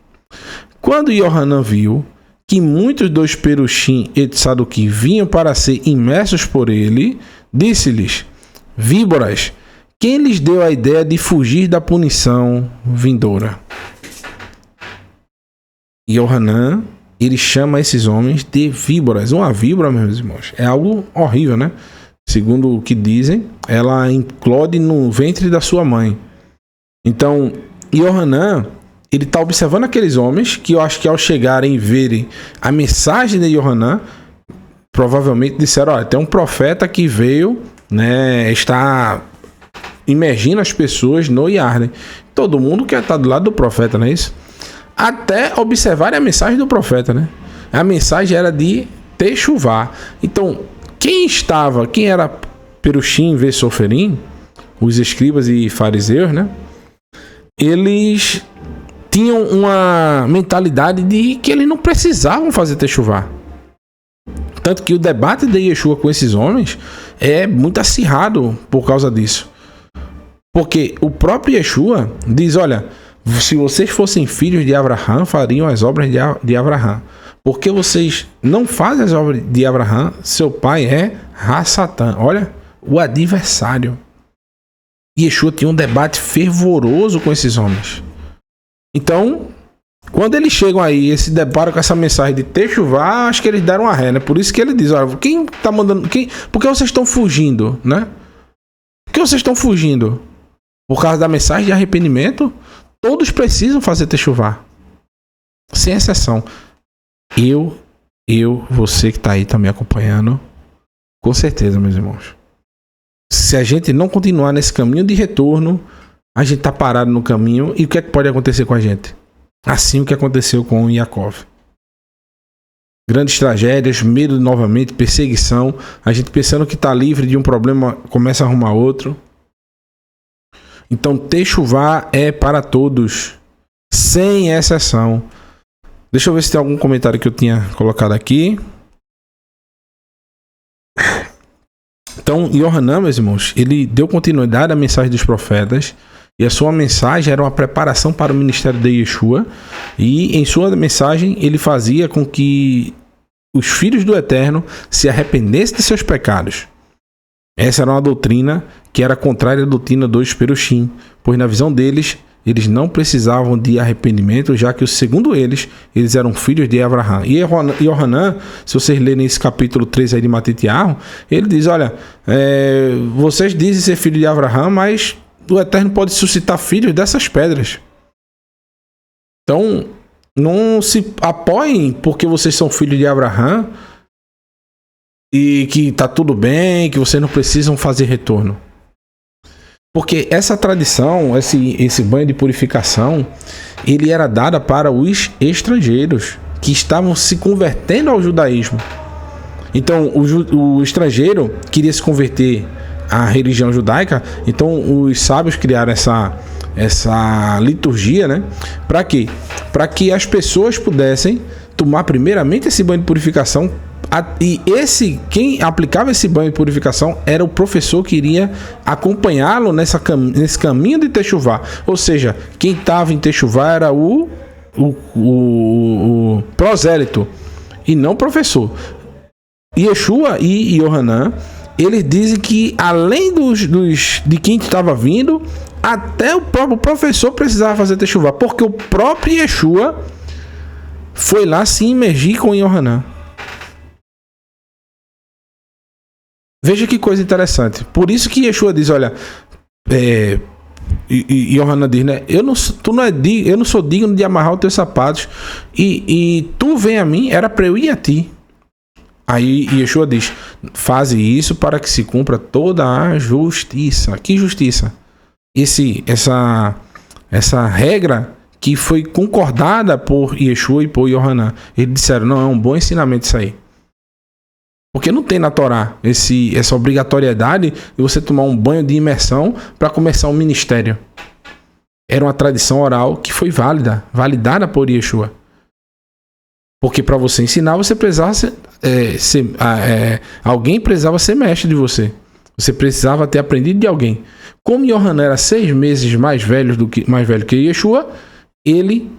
Quando Yohanan viu que muitos dos Perushim e Tsaduki vinham para ser imersos por ele, disse-lhes: víboras, quem lhes deu a ideia de fugir da punição vindoura? Yohanan, ele chama esses homens de víboras. Uma víbora, meus irmãos, é algo horrível, né? Segundo o que dizem, ela eclode no ventre da sua mãe. Então, Yohanan, ele está observando aqueles homens que eu acho que ao chegarem e verem a mensagem de Yohanan, provavelmente disseram: olha, tem um profeta que veio, né, está imergindo as pessoas no Yarden. Todo mundo quer estar do lado do profeta, não é isso? Até observarem a mensagem do profeta, né? A mensagem era de Techuvá. Então, quem era Perushim ve Soferim, os escribas e fariseus, né? Eles tinham uma mentalidade de que eles não precisavam fazer Techuvá. Tanto que o debate de Yeshua com esses homens é muito acirrado por causa disso. Porque o próprio Yeshua diz: olha, se vocês fossem filhos de Abraham, fariam as obras de Abraham. Porque vocês não fazem as obras de Abraham, seu pai é Ha-Satã. Olha, o adversário. Yeshua tinha um debate fervoroso com esses homens. Então, quando eles chegam aí e se deparam com essa mensagem de Techuvá, acho que eles deram uma ré, né? Por isso que ele diz: olha, quem tá mandando... Por que vocês estão fugindo, né? Por que vocês estão fugindo? Por causa da mensagem de arrependimento? Todos precisam fazer Techuvá. Sem exceção. Você que está aí, tá me acompanhando, com certeza, meus irmãos. Se a gente não continuar nesse caminho de retorno, a gente tá parado no caminho. E o que é que pode acontecer com a gente? Assim o que aconteceu com Yaakov. Grandes tragédias, medo novamente, perseguição. A gente pensando que tá livre de um problema, começa a arrumar outro. Então, Techuvá é para todos, sem exceção. Deixa eu ver se tem algum comentário que eu tinha colocado aqui. Então, Yohanan, meus irmãos, ele deu continuidade à mensagem dos profetas. E a sua mensagem era uma preparação para o ministério de Yeshua. E em sua mensagem, ele fazia com que os filhos do Eterno se arrependessem de seus pecados. Essa era uma doutrina que era contrária à doutrina dos Perushim, pois na visão deles, eles não precisavam de arrependimento, já que, segundo eles eram filhos de Abraham. E Yohanan, se vocês lerem esse capítulo 3 aí de Matitiahu, ele diz, olha, vocês dizem ser filho de Abraham, mas o Eterno pode suscitar filhos dessas pedras. Então, não se apoiem porque vocês são filhos de Abraham e que está tudo bem, que vocês não precisam fazer retorno. Porque essa tradição, esse banho de purificação, ele era dado para os estrangeiros que estavam se convertendo ao judaísmo. Então, o estrangeiro queria se converter à religião judaica, então os sábios criaram essa liturgia, né? Para quê? Para que as pessoas pudessem tomar primeiramente esse banho de purificação. E quem aplicava esse banho de purificação era o professor que iria acompanhá-lo nesse caminho de Techuvá. Ou seja, quem estava em Techuvá era o prosélito e não o professor. Yeshua e Yohanan, eles dizem que além de quem estava vindo, até o próprio professor precisava fazer Techuvá, porque o próprio Yeshua foi lá se imergir com Yohanan. Veja que coisa interessante. Por isso que Yeshua diz, olha, e Yohanan diz, né? Eu não sou digno de amarrar os teus sapatos e tu vem a mim, era para eu ir a ti. Aí Yeshua diz, faze isso para que se cumpra toda a justiça. Que justiça? Essa regra que foi concordada por Yeshua e por Yohanan. Eles disseram, não, é um bom ensinamento isso aí. Porque não tem na Torá essa obrigatoriedade de você tomar um banho de imersão para começar um ministério. Era uma tradição oral que foi validada por Yeshua. Porque para você ensinar, você precisava alguém precisava ser mestre de você. Você precisava ter aprendido de alguém. Como Yohanan era 6 meses mais velho que Yeshua, ele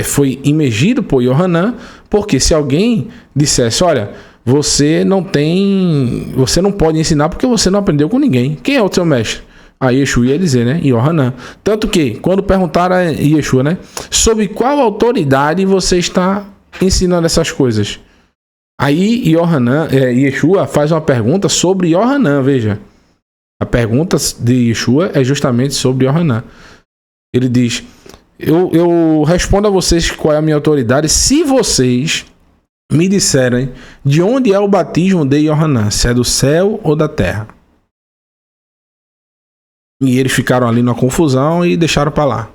foi imergido por Yohanan, porque se alguém dissesse, olha, você não pode ensinar porque você não aprendeu com ninguém. Quem é o seu mestre? Aí Yeshua ia dizer, né? Yohanan. Tanto que, quando perguntaram a Yeshua, né? Sob qual autoridade você está ensinando essas coisas? Aí Yeshua faz uma pergunta sobre Yohanan, veja. A pergunta de Yeshua é justamente sobre Yohanan. Ele diz, eu respondo a vocês qual é a minha autoridade se vocês me disserem de onde é o batismo de Yohanan, se é do céu ou da terra. E eles ficaram ali numa confusão e deixaram para lá.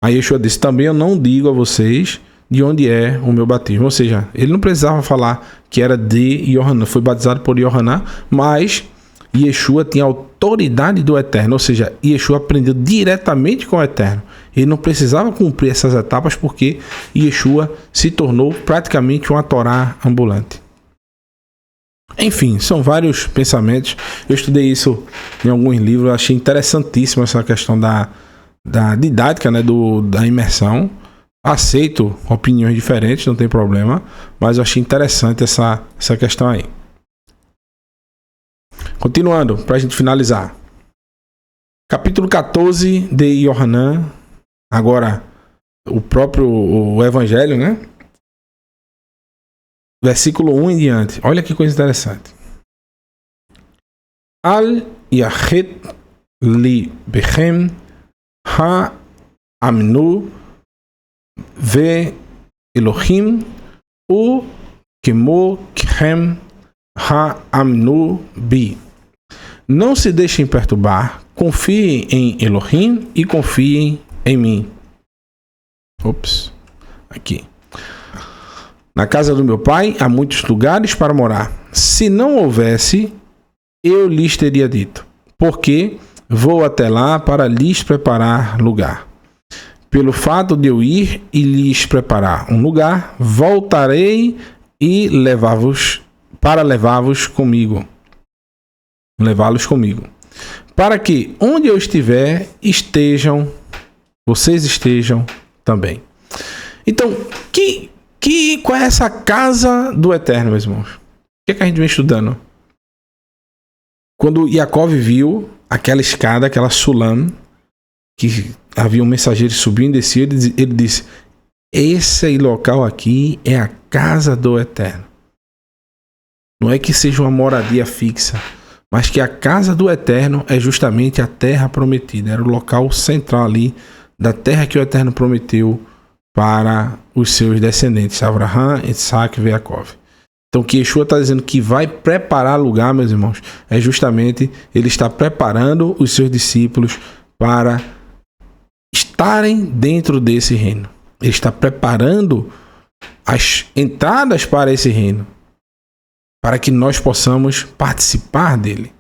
Aí Yeshua disse, também eu não digo a vocês de onde é o meu batismo. Ou seja, ele não precisava falar que era de Yohanan, foi batizado por Yohanan, mas Yeshua tinha autoridade do Eterno, ou seja, Yeshua aprendeu diretamente com o Eterno. Ele não precisava cumprir essas etapas porque Yeshua se tornou praticamente uma Torá ambulante. Enfim, são vários pensamentos. Eu estudei isso em alguns livros, achei interessantíssima essa questão da didática, né, da imersão. Aceito opiniões diferentes, não tem problema, mas eu achei interessante essa questão aí. Continuando, para a gente finalizar. Capítulo 14 de Yohanan. Agora, o Evangelho, né? Versículo 1 em diante. Olha que coisa interessante. Al yachet li bechem ha amnu ve Elohim u kemo khem ha amnu bi. Não se deixem perturbar, confiem em Elohim e confiem em mim. Aqui. Na casa do meu pai há muitos lugares para morar. Se não houvesse, eu lhes teria dito, porque vou até lá para lhes preparar lugar. Pelo fato de eu ir e lhes preparar um lugar, voltarei e levá-los comigo. Levá-los comigo. Para que onde eu estiver, vocês estejam também. Então, que Qual é essa casa do Eterno, meus irmãos? O que é que a gente vem estudando? Quando Yaakov viu aquela escada, aquela sulam, que havia um mensageiro subindo e descia, ele disse: esse local aqui é a casa do Eterno. Não é que seja uma moradia fixa, mas que a casa do Eterno é justamente a terra prometida. Era o local central ali da terra que o Eterno prometeu para os seus descendentes, Abraham, Isaac e Jacob. Então, o que Yeshua está dizendo que vai preparar lugar, meus irmãos, é justamente ele está preparando os seus discípulos para estarem dentro desse reino. Ele está preparando as entradas para esse reino, para que nós possamos participar dele.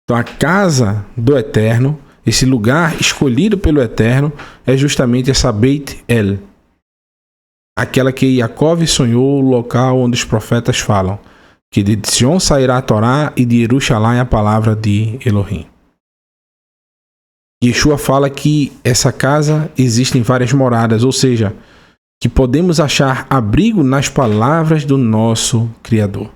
Então, a casa do Eterno, esse lugar escolhido pelo Eterno, é justamente essa Beit El, aquela que Yaakov sonhou, o local onde os profetas falam que de Sion sairá a Torá e de Jerusalém a palavra de Elohim. Yeshua fala que essa casa existe em várias moradas, ou seja, que podemos achar abrigo nas palavras do nosso Criador.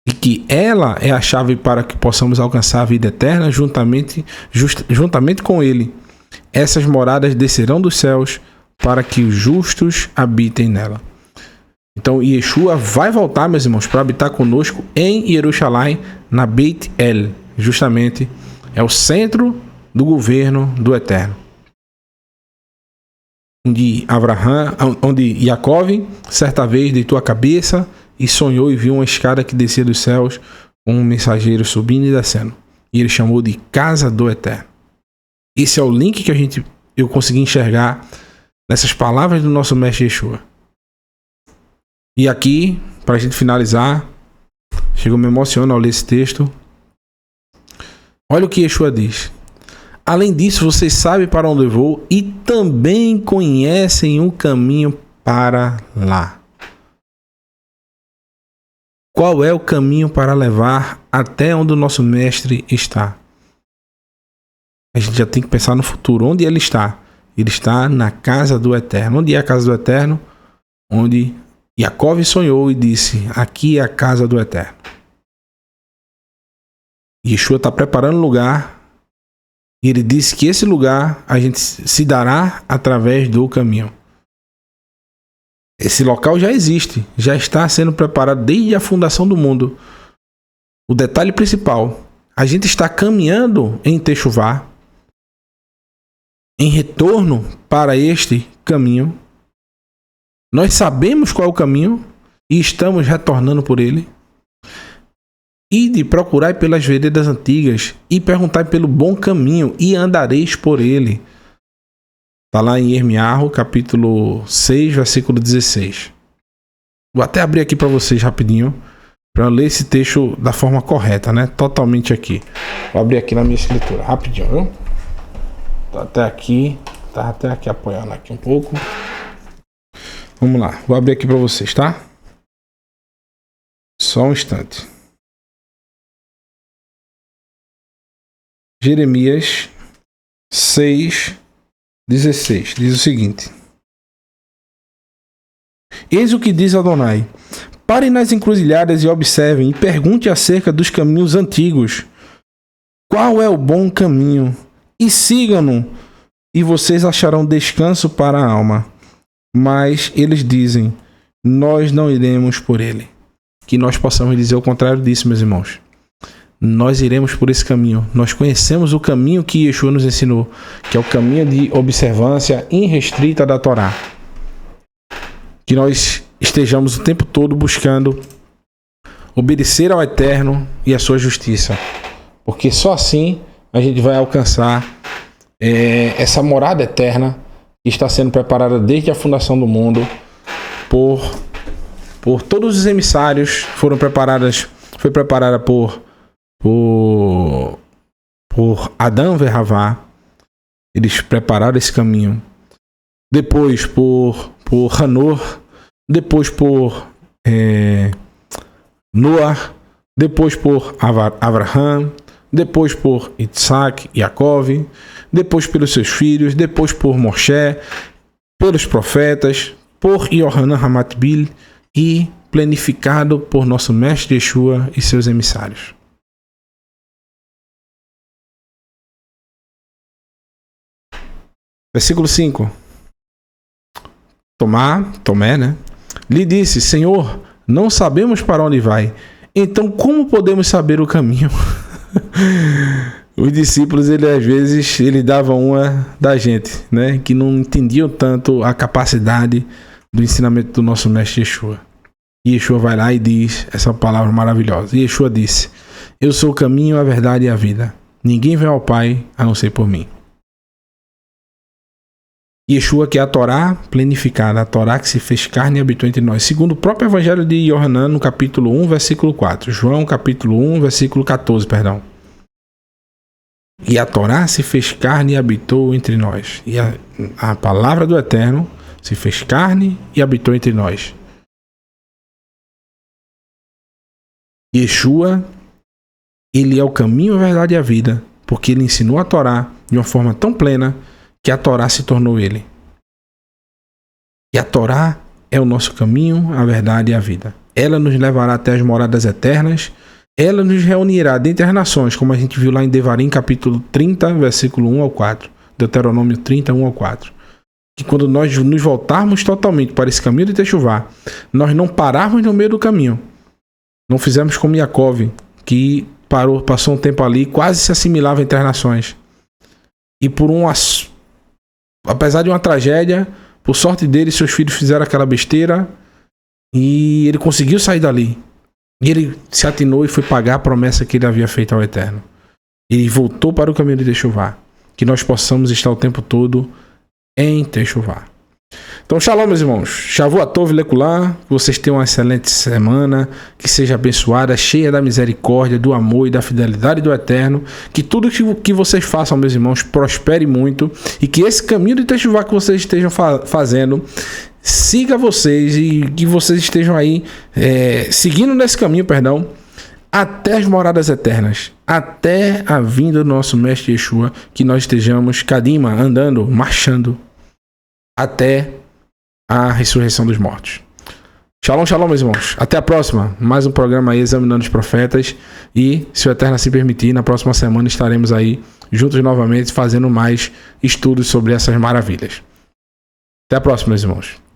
E que ela é a chave para que possamos alcançar a vida eterna juntamente com Ele. Essas moradas descerão dos céus para que os justos habitem nela. Então, Yeshua vai voltar, meus irmãos, para habitar conosco em Jerusalém, na Beit El. Justamente, é o centro do governo do Eterno. Onde Yaakov, certa vez, deitou a cabeça e sonhou e viu uma escada que descia dos céus, com um mensageiro subindo e descendo. E ele chamou de Casa do Eterno. Esse é o link que eu consegui enxergar nessas palavras do nosso mestre Yeshua. E aqui, para a gente finalizar, chegou, me emociona ao ler esse texto. Olha o que Yeshua diz: além disso, vocês sabem para onde eu vou e também conhecem o caminho para lá. Qual é o caminho para levar até onde o nosso mestre está? A gente já tem que pensar no futuro. Onde ele está? Ele está na casa do Eterno. Onde é a casa do Eterno? Onde Yaakov sonhou e disse: aqui é a casa do Eterno. Yeshua está preparando o lugar. E ele disse que esse lugar a gente se dará através do caminho. Esse local já existe. Já está sendo preparado desde a fundação do mundo. O detalhe principal: a gente está caminhando em Techuvá, em retorno para este caminho. Nós sabemos qual é o caminho e estamos retornando por ele. E de procurar pelas veredas antigas e perguntar pelo bom caminho e andareis por ele. Está lá em Irmiarro, capítulo 6, versículo 16. Vou até abrir aqui para vocês rapidinho, para ler esse texto da forma correta, né? Totalmente aqui. Vou abrir aqui na minha escritura, rapidinho, viu? Tá até aqui apoiando aqui um pouco. Vamos lá, vou abrir aqui para vocês, tá? Só um instante. Jeremias 6:16 diz o seguinte: eis o que diz Adonai: parem nas encruzilhadas e observem, e pergunte acerca dos caminhos antigos, qual é o bom caminho, e sigam-no, e vocês acharão descanso para a alma. Mas eles dizem: nós não iremos por ele. Que nós possamos dizer o contrário disso, meus irmãos. Nós iremos por esse caminho. Nós conhecemos o caminho que Yeshua nos ensinou, que é o caminho de observância irrestrita da Torá. Que nós estejamos o tempo todo buscando obedecer ao Eterno e à sua justiça. Porque só assim a gente vai alcançar essa morada eterna que está sendo preparada desde a fundação do mundo por todos os emissários. Foi preparada por Adão e Havá. Eles prepararam esse caminho. Depois por Hanor, depois por Noah, depois por Abraham, depois por Isaac e Jacob, depois pelos seus filhos, depois por Moshe, pelos profetas, por Yohanan Ramatbil e planificado por nosso Mestre Yeshua e seus emissários. Versículo 5. Tomé, né? Lhe disse: Senhor, não sabemos para onde vai. Então como podemos saber o caminho? Os discípulos, às vezes, davam uma da gente, né? Que não entendiam tanto a capacidade do ensinamento do nosso Mestre Yeshua. E Yeshua vai lá e diz essa palavra maravilhosa. E Yeshua disse: eu sou o caminho, a verdade e a vida. Ninguém vem ao Pai a não ser por mim. Yeshua, que é a Torá planificada, a Torá que se fez carne e habitou entre nós. Segundo o próprio Evangelho de Yohanan, no capítulo 1, versículo 4. João, capítulo 1, versículo 14, perdão. E a Torá se fez carne e habitou entre nós. E a palavra do Eterno se fez carne e habitou entre nós. Yeshua, ele é o caminho, a verdade e a vida, porque ele ensinou a Torá de uma forma tão plena que a Torá se tornou ele. E a Torá é o nosso caminho, a verdade e a vida. Ela nos levará até as moradas eternas. Ela nos reunirá dentre as nações, como a gente viu lá em Devarim, capítulo 30, versículo 1 ao 4. Deuteronômio 30, 1 ao 4. Que quando nós nos voltarmos totalmente para esse caminho de Techuvá, nós não pararmos no meio do caminho. Não fizermos como Yaakov, que passou um tempo ali e quase se assimilava entre as nações. E apesar de uma tragédia, por sorte dele, seus filhos fizeram aquela besteira e ele conseguiu sair dali. E ele se atinou e foi pagar a promessa que ele havia feito ao Eterno. Ele voltou para o caminho de Techuvá. Que nós possamos estar o tempo todo em Techuvá. Então, shalom, meus irmãos. Shavu Atov Lekulah. Que vocês tenham uma excelente semana. Que seja abençoada, cheia da misericórdia, do amor e da fidelidade do Eterno. Que tudo que vocês façam, meus irmãos, prospere muito. E que esse caminho de Techuvá que vocês estejam fazendo siga vocês. E que vocês estejam aí seguindo nesse caminho, até as moradas eternas. Até a vinda do nosso Mestre Yeshua. Que nós estejamos Kadima, andando, marchando. Até a ressurreição dos mortos. Shalom, shalom, meus irmãos. Até a próxima. Mais um programa aí, Examinando os Profetas. E, se o Eterno assim permitir, na próxima semana estaremos aí juntos novamente, fazendo mais estudos sobre essas maravilhas. Até a próxima, meus irmãos.